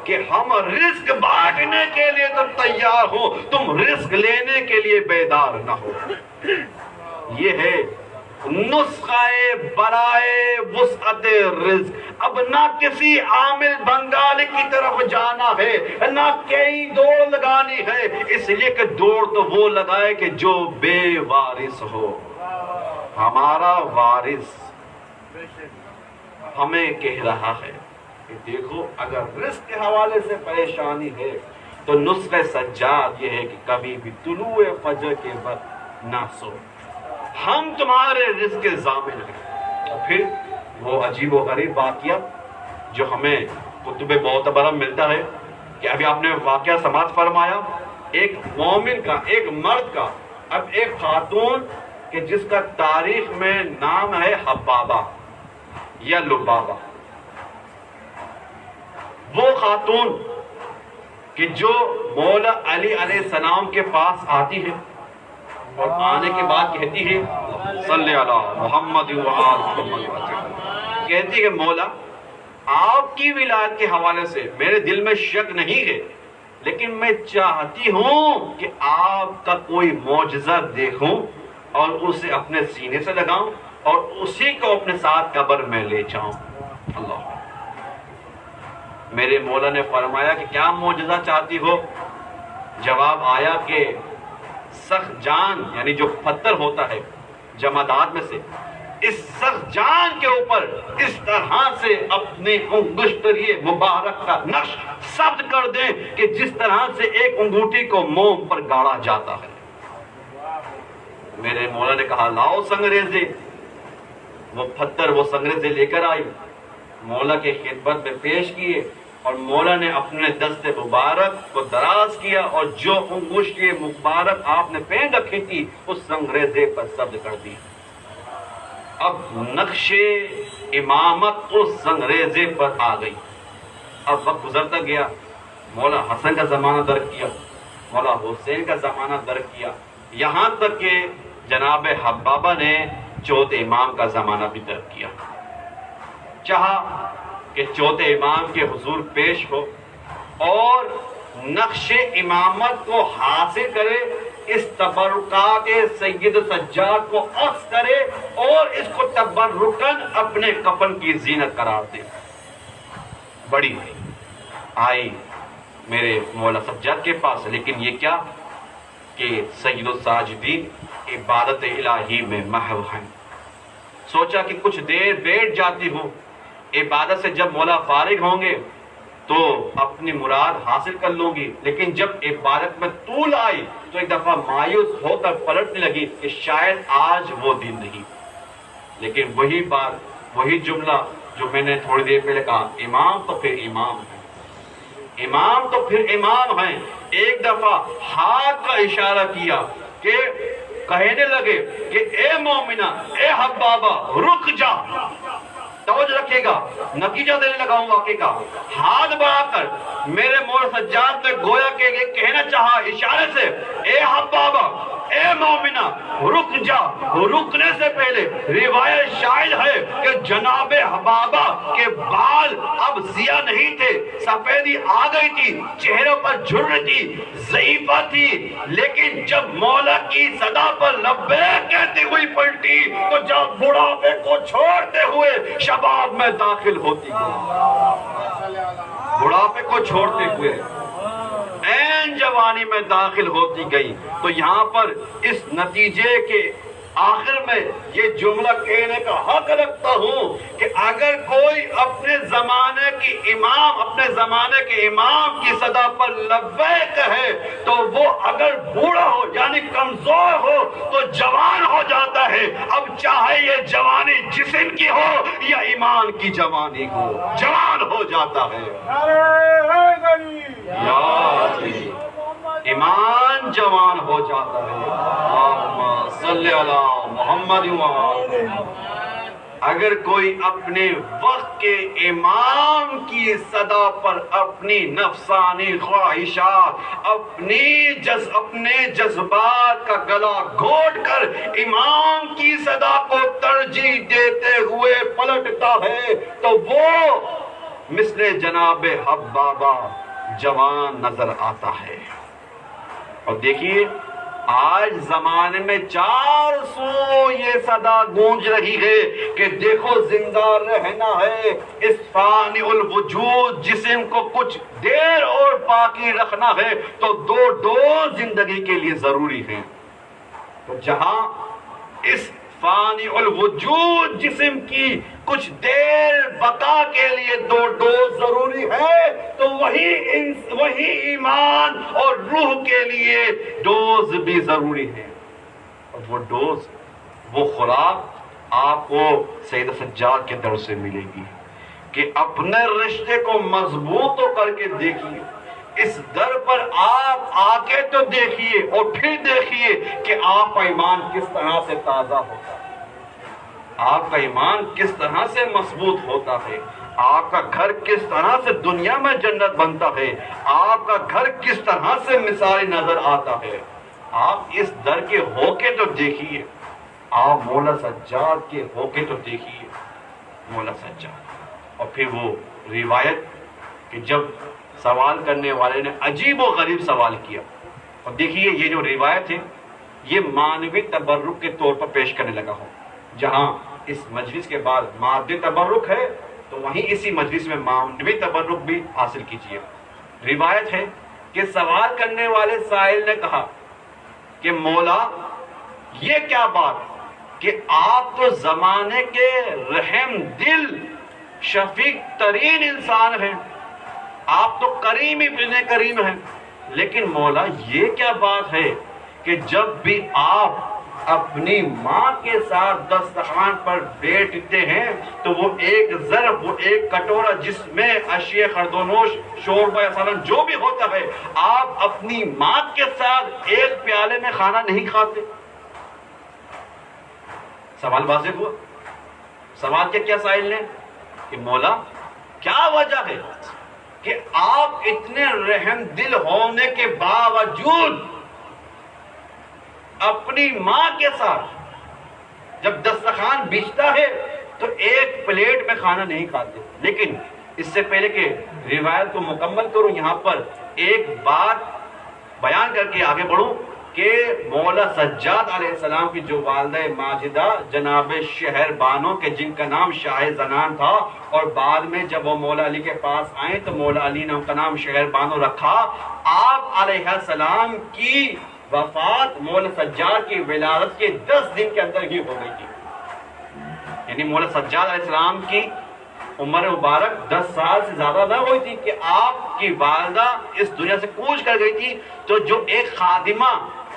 کہ ہم رزق بانٹنے کے لیے تو تیار ہو، تم رزق لینے کے لیے بیدار نہ ہو۔ یہ ہے نسخہ برائے وسعت رزق۔ اب نہ کسی عامل بنگالی کی طرف جانا ہے، نہ کئی دوڑ لگانی ہے، اس لیے کہ دوڑ تو وہ لگائے کہ جو بے وارث ہو۔ ہمارا وارث ہمیں کہہ رہا ہے کہ دیکھو اگر رزق کے حوالے سے پریشانی ہے تو نسخہ سجاد یہ ہے کہ کبھی بھی طلوع فجر کے وقت نہ سو، ہم تمہارے رزق کے ضامن ہیں۔ اور پھر وہ عجیب و غریب واقعہ جو ہمیں کتب معتبرہ ملتا ہے کہ ابھی آپ نے واقعہ سماعت فرمایا، ایک مومن کا، ایک مرد کا، اب ایک خاتون کہ جس کا تاریخ میں نام ہے حبابہ یا لبابہ، وہ خاتون کہ جو مولا علی علیہ السلام کے پاس آتی ہے اور آنے کے بعد کہتی ہے صلی علی محمد محمد، کہتی ہے کہ مولا آپ کی ولایت کے حوالے سے میرے دل میں شک نہیں ہے، لیکن میں چاہتی ہوں کہ آپ کا کوئی معجزہ دیکھوں اور اسے اپنے سینے سے لگاؤں اور اسی کو اپنے ساتھ قبر میں لے جاؤں۔ اللہ، میرے مولا نے فرمایا کہ کیا معجزہ چاہتی ہو؟ جواب آیا کہ سخت جان یعنی جو پتھر ہوتا ہے جمادات میں سے، اس سخت جان کے اوپر اس طرح سے اپنی انگشتری مبارک کا نقش ثبت کر دیں کہ جس طرح سے ایک انگوٹھی کو موم پر گاڑا جاتا ہے۔ میرے مولا نے کہا لاؤ سنگریزے، وہ پتھر وہ سنگریزے لے کر آئی، مولا کے خدمت میں پیش کیے، اور مولا نے اپنے دست مبارک کو دراز کیا اور جو انگشتی مبارک آپ نے پہن رکھی تھی اس سنگریزے پر ثبت کر دی۔ اب نقش امامت اس سنگریزے پر آ گئی۔ اب وقت گزرتا گیا، مولا حسن کا زمانہ درک کیا، مولا حسین کا زمانہ درک کیا، یہاں تک کہ جناب حبابہ نے چوتھے امام کا زمانہ بھی درک کیا۔ چاہا کہ چوتھے امام کے حضور پیش ہو اور نقش امامت کو حاصل کرے، اس تبرکات سید سجاد کو اخذ کرے اور اس کو تبرکن اپنے کفن کی زینت قرار دے۔ بڑی آئی میرے مولا سجاد کے پاس، لیکن یہ کیا کہ سید الساجدین عبادت الہی میں محو ہیں۔ سوچا کہ کچھ دیر بیٹھ جاتی ہوں، عبادت سے جب مولا فارغ ہوں گے تو اپنی مراد حاصل کر لوں گی، لیکن جب عبادت میں طول آئی تو ایک دفعہ مایوس ہو کر پلٹنے لگی کہ شاید آج وہ دن نہیں۔ لیکن وہی بات، وہی جملہ جو میں نے تھوڑی دیر پہلے کہا، امام تو پھر امام ہیں، امام تو پھر امام ہیں۔ ایک دفعہ ہاتھ کا اشارہ کیا کہ کہنے لگے کہ اے مومنہ، اے حبابہ، رک جا۔ توجہ رکھیے گا، نتیجہ دینے لگا ہوں واقعے کا۔ ہاتھ بڑھا کر میرے مولا سجاد نے گویا کہ یہ کہنا چاہا اشارے سے، اے حبابہ، اے مومنہ، رک جا۔ رکنے سے پہلے روایت شاہد ہے کہ جناب حبابہ کے بال اب سیاہ نہیں تھے، سفیدی آ گئی تھی، چہرے پر جھر تھی، ضعیفہ تھی، لیکن جب مولا کی صدا پر لبیک کہتے ہوئی پلٹی تو جب بڑھاپے کو چھوڑتے ہوئے شباب میں داخل ہوتی گئی، بڑھاپے کو چھوڑتے ہوئے این جوانی میں داخل ہوتی گئی۔ تو یہاں پر اس نتیجے کے آخر میں یہ جملہ کہنے کا حق رکھتا ہوں کہ اگر کوئی اپنے زمانے کی امام، اپنے زمانے کے امام کی صدا پر لبیک ہے تو وہ اگر بوڑھا ہو یعنی کمزور ہو تو جوان ہو جاتا ہے، اب چاہے یہ جوانی جسم کی ہو یا ایمان کی جوانی ہو، جوان ہو جاتا ہے۔ ایمان جوان ہو جاتا ہے۔ اللہم صلی علی محمد وآلہ۔ اگر کوئی اپنے وقت کے امام کی صدا پر اپنی نفسانی خواہشات، اپنے جذبات کا گلا گھونٹ کر امام کی صدا کو ترجیح دیتے ہوئے پلٹتا ہے تو وہ مثل جناب حبابہ جوان نظر آتا ہے۔ اور دیکھیے آج زمانے میں 400 یہ صدا گونج رہی ہے کہ دیکھو زندہ رہنا ہے، اس فانی الوجود جسم کو کچھ دیر اور باقی رکھنا ہے تو 2 ڈوز زندگی کے لیے ضروری ہیں۔ تو جہاں اس فانی الوجود جسم کی کچھ دیر بقا کے لیے 2 ڈوز ضروری ہے تو وہی ایمان اور روح کے لیے ڈوز بھی ضروری ہے۔ اور وہ ڈوز، وہ خوراک آپ کو سید سجاد کے در سے ملے گی کہ اپنے رشتے کو مضبوط تو کر کے دیکھیے، اس در پر آپ آ کے تو دیکھیے اور پھر دیکھیے کہ آپ کا ایمان کس طرح سے تازہ ہوتا ہے، آپ کا ایمان کس طرح سے مضبوط ہوتا ہے، آپ کا گھر کس طرح سے دنیا میں جنت بنتا ہے، آپ کا گھر کس طرح سے مثالی نظر آتا ہے۔ آپ اس در کے ہو کے تو دیکھیے، آپ مولا سجاد کے ہو کے تو دیکھیے، مولا سجاد۔ اور پھر وہ روایت کہ جب سوال کرنے والے نے عجیب و غریب سوال کیا، اور دیکھیے یہ جو روایت ہے یہ مانوی تبرک کے طور پر پیش کرنے لگا ہوں۔ جہاں اس مجلس کے بعد مادی تبرک ہے تو وہیں اسی مجلس میں مانوی تبرک بھی حاصل کیجیے۔ روایت ہے کہ سوال کرنے والے سائل نے کہا کہ مولا یہ کیا بات کہ آپ تو زمانے کے رحم دل شفیق ترین انسان ہیں، آپ تو کریم ابن کریم ہیں، لیکن مولا یہ کیا بات ہے کہ جب بھی آپ اپنی ماں کے ساتھ دسترخوان پر بیٹھتے ہیں تو وہ ایک ظرف، وہ ایک کٹورا جس میں اشیاء خردونوش، شوربہ یا سالن جو بھی ہوتا ہے، آپ اپنی ماں کے ساتھ ایک پیالے میں کھانا نہیں کھاتے؟ سوال واضح ہوا؟ سوال کیا سائل نے کہ مولا کیا وجہ ہے کہ آپ اتنے رحم دل ہونے کے باوجود اپنی ماں کے ساتھ جب دسترخوان بچھتا ہے تو ایک پلیٹ میں کھانا نہیں کھاتے؟ لیکن اس سے پہلے کہ روایت کو مکمل کروں، یہاں پر ایک بات بیان کر کے آگے بڑھوں کہ مولا سجاد علیہ السلام کی جو والدہ ماجدہ جناب شہر بانو کے جن کا نام شاہ زنان تھا، اور بعد میں جب وہ مولا علی کے پاس آئیں تو مولا علی نے ان کا نام شہر بانو رکھا، آپ علیہ السلام کی وفات مولا سجاد کی ولادت کے 10 دن کے اندر ہی ہو گئی تھی۔ یعنی مولا سجاد علیہ السلام کی عمر مبارک 10 سال سے زیادہ نہ ہوئی تھی کہ آپ کی والدہ اس دنیا سے کوچ کر گئی تھی، تو جو ایک خادمہ،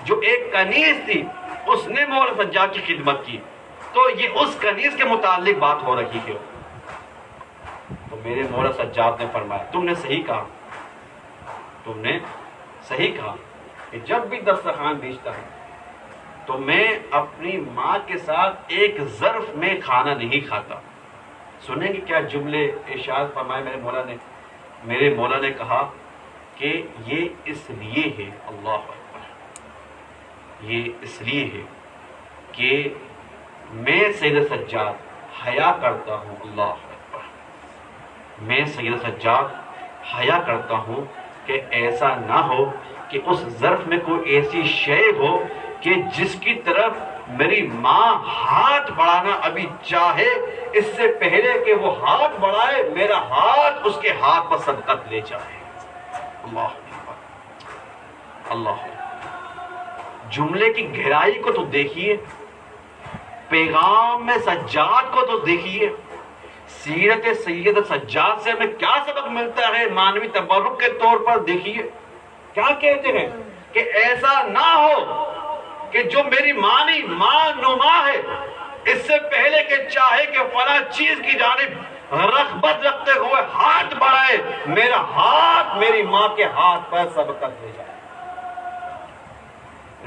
جو ایک کنیز تھی، اس نے مولا سجاد کی خدمت کی، تو یہ اس کنیز کے متعلق بات ہو رہی ہے۔ تو میرے مولا سجاد نے فرمایا تم نے صحیح کہا، تم نے صحیح کہا کہ جب بھی دسترخوان بیچتا ہے تو میں اپنی ماں کے ساتھ ایک ظرف میں کھانا نہیں کھاتا۔ سنیں گے کیا جملے ارشاد فرمائے میرے مولا نے کہا کہ یہ اس لیے ہے، اللہ اکبر، یہ اس لیے ہے کہ میں سید سجاد حیا کرتا ہوں، اللہ اکبر، میں سید سجاد حیا کرتا ہوں کہ ایسا نہ ہو کہ اس ظرف میں کوئی ایسی شے ہو کہ جس کی طرف میری ماں ہاتھ بڑھانا ابھی چاہے، اس سے پہلے کہ وہ ہاتھ بڑھائے میرا ہاتھ اس کے ہاتھ پر صدقت لے جائے۔ اللہ اکبر، اللہ اکبر۔ جملے کی گہرائی کو تو دیکھیے، پیغام میں سجاد کو تو دیکھیے، سیرت سید سجاد سے ہمیں کیا سبق ملتا ہے مانوی تبرک کے طور پر دیکھیے۔ کیا کہتے ہیں کہ ایسا نہ ہو کہ جو میری ماں نما ہے، اس سے پہلے کہ چاہے کہ فلاں چیز کی جانب رغبت رکھتے ہوئے ہاتھ بڑھائے، میرا ہاتھ میری ماں کے ہاتھ پر سبقت لے جائے۔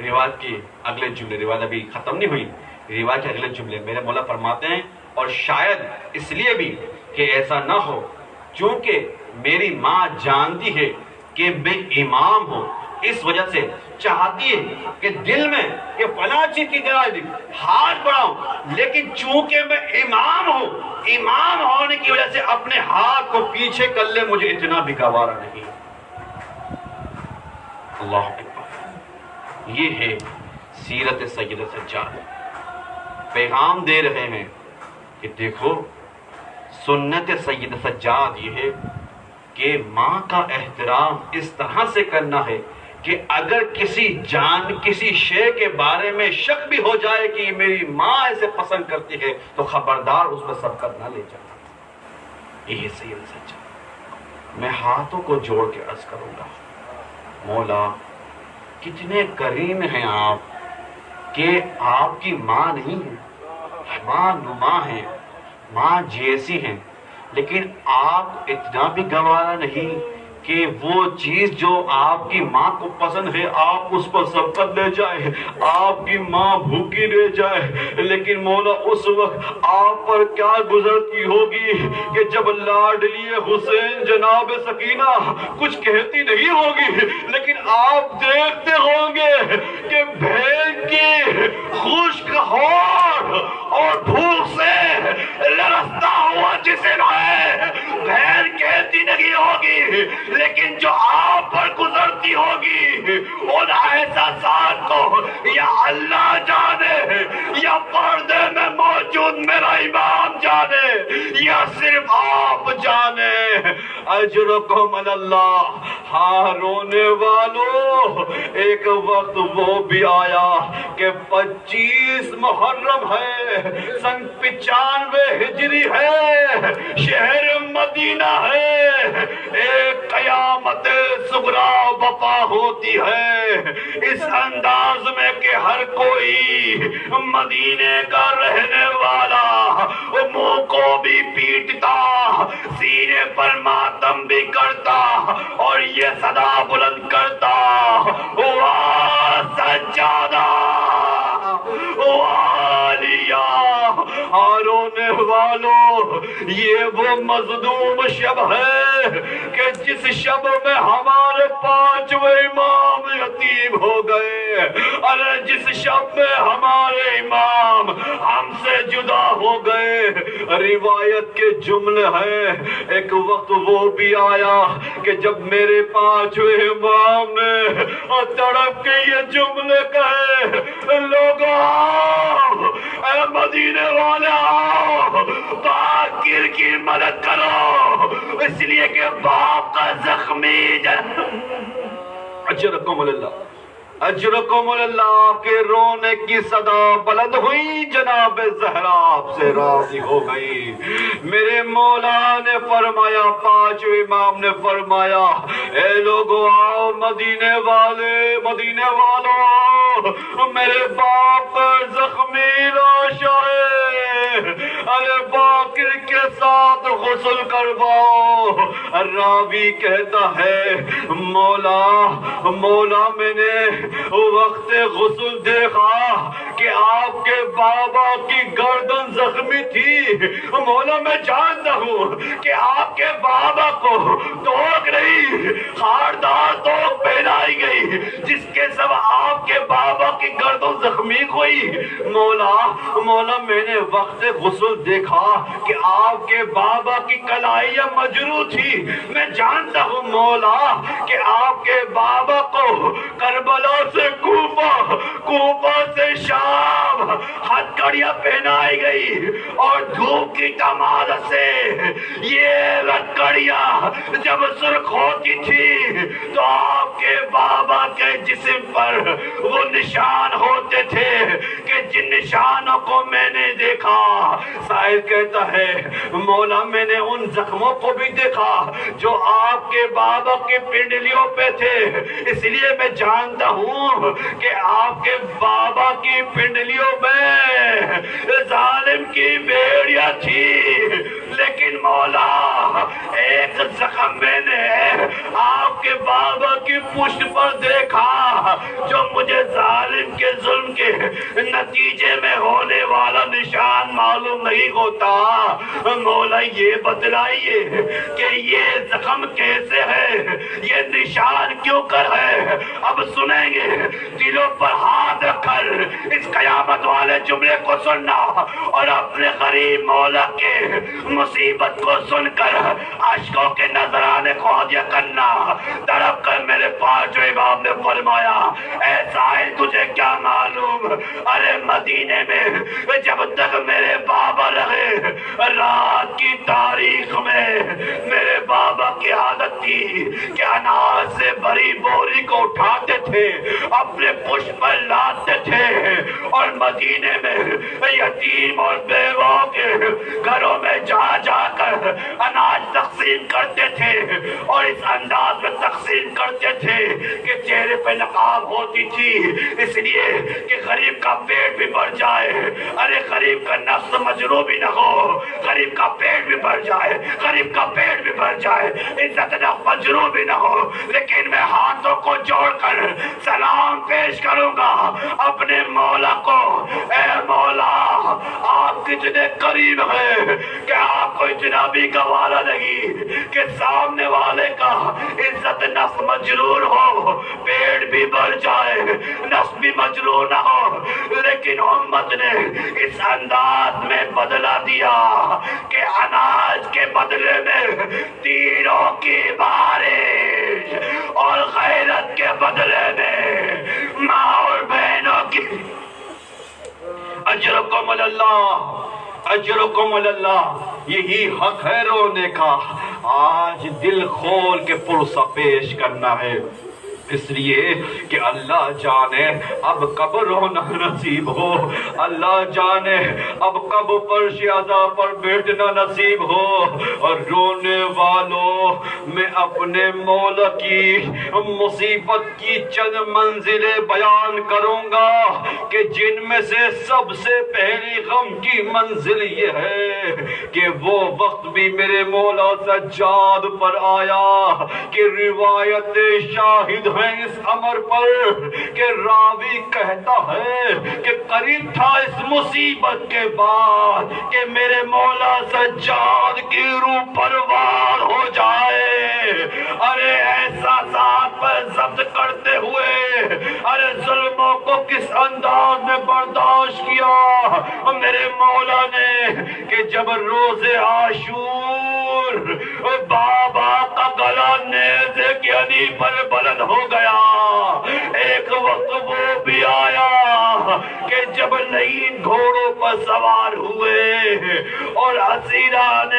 روایت کی اگلے جملے، روایت ابھی ختم نہیں ہوئی، روایت کے اگلے جملے میرے مولا فرماتے ہیں، اور شاید اس لیے بھی کہ ایسا نہ ہو چونکہ میری ماں جانتی ہے کہ میں امام ہوں، اس وجہ سے چاہتی ہے کہ دل میں کہ فلاں چیز کی جانب ہاتھ بڑھاؤں، لیکن چونکہ میں امام ہوں، امام ہونے کی وجہ سے اپنے ہاتھ کو پیچھے کر لے، مجھے اتنا بھی گوارا نہیں۔ اللہ اکبر، یہ ہے سیرت سید سجاد۔ پیغام دے رہے ہیں کہ دیکھو سنت سید سجاد یہ ہے کہ ماں کا احترام اس طرح سے کرنا ہے کہ اگر کسی شے کے بارے میں شک بھی ہو جائے کہ یہ میری ماں اسے پسند کرتی ہے تو خبردار اس پر سبقت نہ لے جانا۔ یہ سید سجاد۔ میں ہاتھوں کو جوڑ کے عرض کروں گا، مولا کتنے کریم ہیں آپ کہ آپ کی ماں نہیں ہے، ماں نما ہے، ماں جیسی ہیں، لیکن آپ اتنا بھی گوارا نہیں کہ وہ چیز جو آپ کی ماں کو پسند ہے آپ اس پر سبقت لے جائے، آپ کی ماں بھوکی رہ جائے۔ لیکن مولا اس وقت آپ پر کیا گزرتی ہوگی کہ جب لاڈلی حسین جناب سکینہ کچھ کہتی نہیں ہوگی، لیکن آپ دیکھتے ہوں گے کہ بھیڑ کی خشک ہونٹ اور بھوک سے لرزتا ہوا جسم ہے، بھیڑ کہتی نہیں ہوگی، لیکن جو آپ پر گزرتی ہوگی ان احساسات کو یا اللہ جانے یا پردے میں موجود میرا امام جانے۔ یا صرف آپ جانے؟ اجرکم اللہ۔ ہاں رونے والوں، ایک وقت وہ بھی آیا کہ 25 محرم ہے، سن 95 ہجری ہے، شہر مدینہ ہے، ایک قیامت صغریٰ بپا ہوتی ہے اس انداز میں کہ ہر کوئی مدینے کا رہنے والا منہ کو بھی پیٹتا، سینے پر ماتم بھی کرتا اور یہ صدا بلند کرتا، واہ سجادہ والیہ۔ رونے والوں، یہ وہ مظلوم شب ہے کہ جس شب میں ہمارے 5 امام یتیم ہو گئے، ارے جس شب میں ہمارے امام ہم سے جدا ہو گئے۔ روایت کے جملے ہیں، ایک وقت وہ بھی آیا کہ جب میرے 5 امام نے تڑپ کے یہ جملے کہے، لوگوں اے مدینے والے آؤ، باقر کی مدد کرو، اس لیے کہ باپ کا زخمی اجرکم اللہ، اجرکم اللہ کے رونے کی صدا بلند ہوئی، جناب زہرا آپ سے راضی ہو گئی۔ میرے مولا نے فرمایا، 5 امام نے فرمایا، اے لوگوں آؤ مدینے والے، مدینے والوں، میرے باپ زخمی لاش ہے، ارے باقر کے ساتھ غسل کرواؤ۔ راوی کہتا ہے، مولا میں نے وقت غسل دیکھا کہ آپ کے بابا کی گردن زخمی تھی، مولا میں جانتا ہوں کہ آپ کے بابا کو توق نہیں، خاردار توق پہنائی گئی جس کے سب آپ کے بابا کی گردن زخمی ہوئی۔ مولا میں نے وقت غسل دیکھا کہ آپ کے بابا کی کلائیاں مجروح تھی، میں جانتا ہوں مولا کہ آپ کے بابا کو کربلا سے کوفہ سے شام ہتھکڑیاں پہنائی گئی اور دھوپ کی تمازت سے یہ ہتھکڑیاں جب سرخ ہوتی تھی تو آپ کے بابا کے جسم پر وہ نشان ہوتے تھے کہ جن نشانوں کو میں نے دیکھا۔ سائل کہتا ہے، مولا میں نے ان زخموں کو بھی دیکھا جو آپ کے بابا کے پنڈلیوں پہ تھے، اس لیے میں جانتا ہوں کہ آپ کے بابا کی پنڈلیوں میں ظالم کی بیڑیاں تھی، لیکن مولا ایک زخم میں نے آپ کے بابا کی پشت پر دیکھا جو مجھے ظالم کے ظلم کے نتیجے میں ہونے والا نشان معلوم نہیں ہوتا۔ مولا یہ بتلائیے کہ یہ زخم کیسے ہے، یہ نشان کیوں کر ہے؟ اب سنیں گے، دلوں پر ہاتھ رکھ کر اس قیامت والے جملے کو سننا اور اپنے غریب مولا کے مصیبت کو سن کر عشقوں کے نظرانے کو عطیہ کرنا۔ تڑپ کر میرے 5 امام نے فرمایا، اے سائل تجھے کیا معلوم، ارے مدینے میں جب تک میرے بابا رہے، رات کی تاریخ میں میرے بابا کی عادت تھی کہ اناج سے بھری بوری کو اٹھاتے تھے، اپنے پشت پر لاتے تھے اور مدینے میں یتیم اور بیواؤں کے گھروں میں جا جا کر اناج تقسیم کرتے تھے اور اس انداز میں تقسیم کرتے تھے کہ چہرے پہ نقاب ہوتی تھی، اس لیے کہ غریب کا پیٹ بھی بھر جائے، ارے غریب کا نفس مجروح بھی نہ ہو، غریب کا پیٹ بھی بھر جائے، غریب کا پیٹ بھی بھر جائے، عزت نفس مجروح بھی نہ ہو۔ لیکن میں ہاتھوں کو جوڑ کر سلام پیش کروں گا اپنے مولا کو، اے مولا آپ کتنے قریب ہیں کہ آپ کو اتنا بھی گوارا نہیں کہ سامنے والے کا عزت نفس مجرور ہو، پیٹ بھی بھر جائے، نفس بھی مجرور نہ ہو، لیکن امت نے اس انداز میں بدلا دیا کہ اناج کے بدلے میں تیروں کی بارش اور غیرت کے بدلے میں ماں اور بہنوں کی۔ اجرکم اللہ، اجرکم اللہ۔ یہی حق ہے رونے کا، آج دل کھول کے پرسہ پیش کرنا ہے، اس لیے کہ اللہ جانے اب کب رونا نصیب ہو، اللہ جانے اب کب فرش عزا پر بیٹھنا نصیب ہو، اور رونے والوں میں اپنے مولا کی مصیبت کی چند منزلیں بیان کروں گا کہ جن میں سے سب سے پہلی غم کی منزل یہ ہے کہ وہ وقت بھی میرے مولا سجاد پر آیا کہ روایت شاہد اس امر پر کہ راوی کہتا ہے کہ قریب تھا اس مصیبت کے بعد کہ میرے مولا سجاد کی روح پروار ہو جائے، ارے احساسات پر ضبط کرتے ہوئے ارے ظلموں کو کس انداز میں برداشت کیا میرے مولا نے کہ جب روز عاشور بابا کا گلا نیزے کی علی پر بلند ہو گیا، ایک وقت وہ بھی آیا کہ جب لئین گھوڑوں پر سوار ہوئے اور اسیران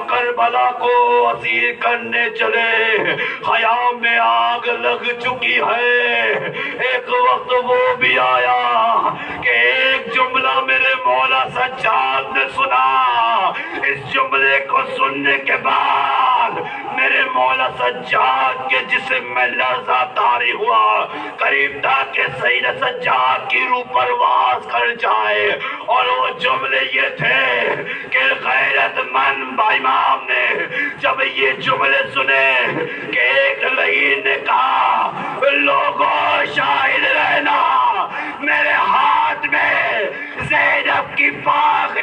کربلا کو اسیر کرنے چلے، خیام میں آگ لگ چکی ہے، ایک وقت وہ بھی آیا کہ ایک جملہ میرے مولا سجاد نے سنا، اس جملے کو سننے کے بعد میرے مولا سجاد کے جسم میں لرزہ طاری ہوا، قریب تھا کہ سید سجاد کی روح پرواز کر جائے، اور وہ جملے یہ تھے کہ غیرت مند امام نے جب یہ جملے سنے کہ ایک لعین نے کہا لوگوں شاہد رہنا میرے ہاتھ میں زینب کی پاک،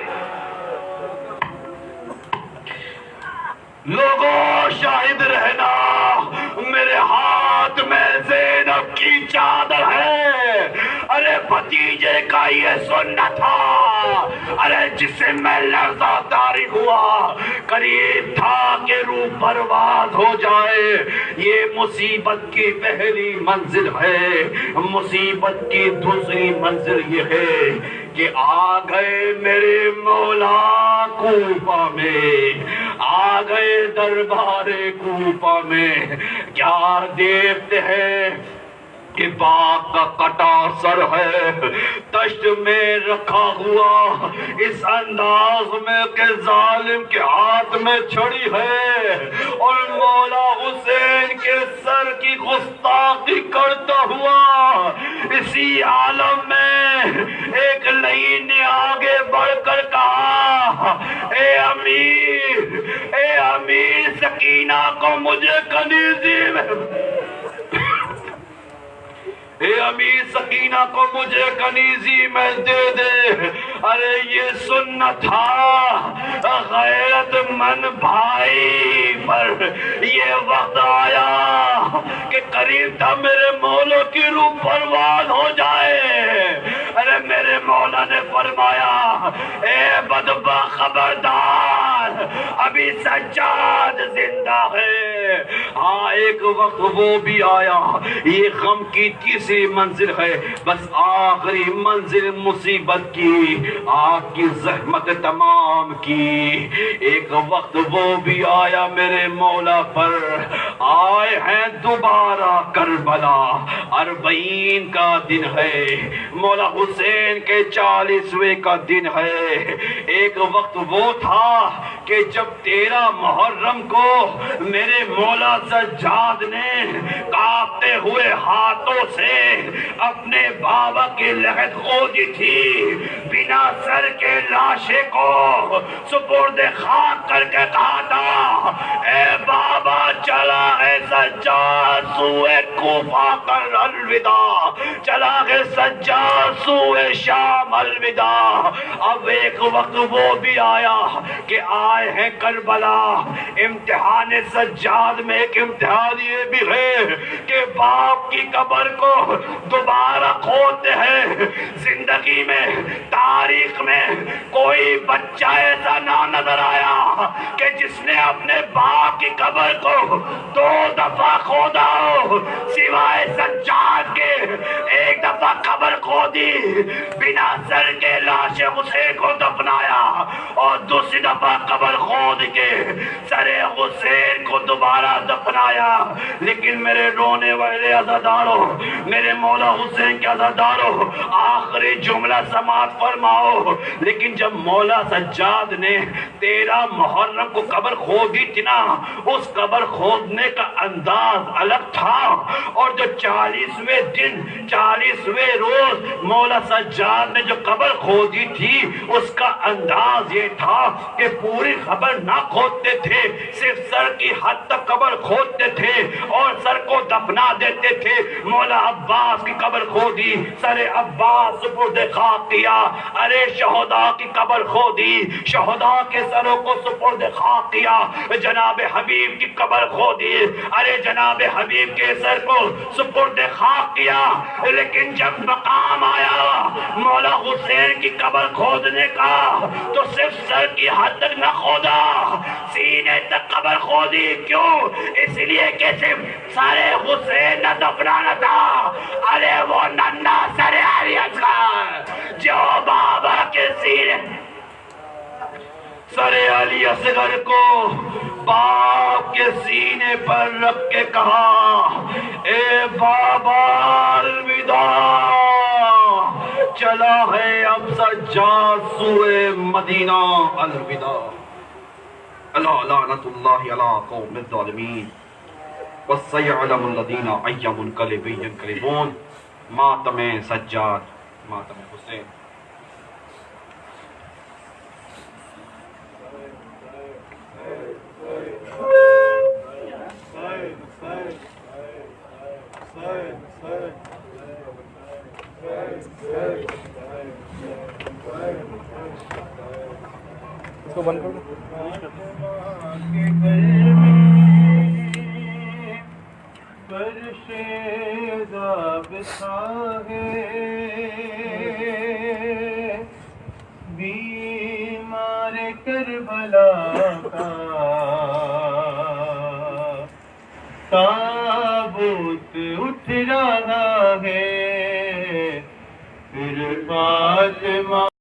لوگوں شاہد رہنا میرے ہاتھ میں زینب کی چادر ہے، ارے بھتیجے کا یہ سننا تھا، ارے جسے میں لرزہ طاری ہوا، قریب تھا کہ روح پرواز ہو جائے، یہ مصیبت کی پہلی منزل ہے، مصیبت کی دوسری منزل یہ ہے کہ آ گئے میرے مولا کوفہ میں، آ گئے دربار کوفہ میں، کیا دیکھتے ہیں کہ باغ کا کٹا سر ہے، تشت میں رکھا ہوا اس انداز میں کہ ظالم کے ہاتھ میں چھڑی ہے، اور مولا حسین کے سر کی گستاخی کرتا ہوا اسی عالم میں ایک لعین نے آگے بڑھ کر کہا اے امیر سکینہ کو مجھے کنیزی میں، اے امیر سکینہ کو مجھے کنیزی میں دے دے، ارے یہ سننا تھا غیرت مند بھائی پر یہ وقت آیا کہ قریب تھا میرے مولا کی روح پرواز ہو جائے، ارے میرے مولا نے فرمایا اے بدبخت خبردار ابھی سجاد زندہ ہے، ہاں ایک وقت وہ بھی آیا، یہ غم کی تیسری منزل ہے، بس آخری منزل مصیبت کی، آگ کی زحمت تمام کی، ایک وقت وہ بھی آیا میرے مولا پر، آئے ہیں دوبارہ کربلا، 40 کا دن ہے، مولا حسین کے 40ویں کا دن ہے، ایک وقت وہ تھا کہ جب 13 محرم کو میرے مولا سجاد نے کانپتے ہوئے ہاتھوں سے اپنے بابا کی لحد کھودی تھی، بنا سر کے لاشے کو سپرد خاک کر کے کہا تھا اے بابا چلا ہے سجاد سوئے کوفہ کر الوداع، چلا ہے سجاد سوئے شام الوداع، اب ایک وقت وہ بھی آیا کہ آئے ہیں کربلا، امتحان سجاد میں ایک امتحان یہ بھی ہے کہ باپ کی قبر کو دوبارہ کھودتے ہیں، زندگی میں تاریخ میں کوئی بچہ ایسا نہ نظر آیا کہ جس نے اپنے باپ کی قبر کو 2 دفعہ کھودا ہو، سوائے سجاد کے 1 دفعہ قبر کھودی، بنا سر کے لاش حسین کو دفنایا، اور دوسری دفعہ قبر کھود کے سر حسین کو دوبارہ دفنایا۔ لیکن میرے رونے والے عزاداروں، میرے مولا حسین کے عزاداروں، آخری جملہ سماعت فرماؤ۔ لیکن جب مولا سجاد نے 13 محرم کو قبر کھودی تھی نا، اس قبر کھودنے کا انداز الگ تھا، اور جو 40ویں دن 40ویں روز مولا سجاد نے جو قبر کھودی تھی، اس کا انداز یہ تھا کہ پوری قبر نہ کھودتے تھے، صرف سر کی حد تک قبر کھودتے تھے اور سر کو دفنا دیتے تھے۔ مولا عباس کی قبر کھودی، سر عباس سپرد خاک کیا۔ ارے شہداء کی قبر کھودی، شہداء کے سروں کو سپرد خاک کیا۔ جناب حبیب کی قبر کھودی، ارے جناب حبیب کے سر کو سپرد خاک کیا۔ لیکن جب مقام آیا مولا حسین کی قبر کھودنے کا، تو صرف سر کی حد تک نہ کھودا، سینے تک قبر کھودی۔ کیوں؟ اس لیے کہ صرف سر حسین نہ دفنانا تھا، ارے وہ ننھا سر علی اصغر جو بابا کے سینے، سر علی اصغر کو باپ کے سینے پر رکھ کے کہا، اے بابا الوداع، چلا ہے اب سجاد سوئے مدینہ الوداع۔ اللہ لعنت اللہ علی قوم الظالمین، وَسَيَعْلَمُ الَّذِينَ أَيَّ مُنْقَلِبٍ يَنْقَلِبُونَ۔ ماتم سجاد، ماتم حسین۔ اس کو بند کر دو۔ بیمار کربلا کا تابوت اٹھ رہا ہے، پھر فاطمہ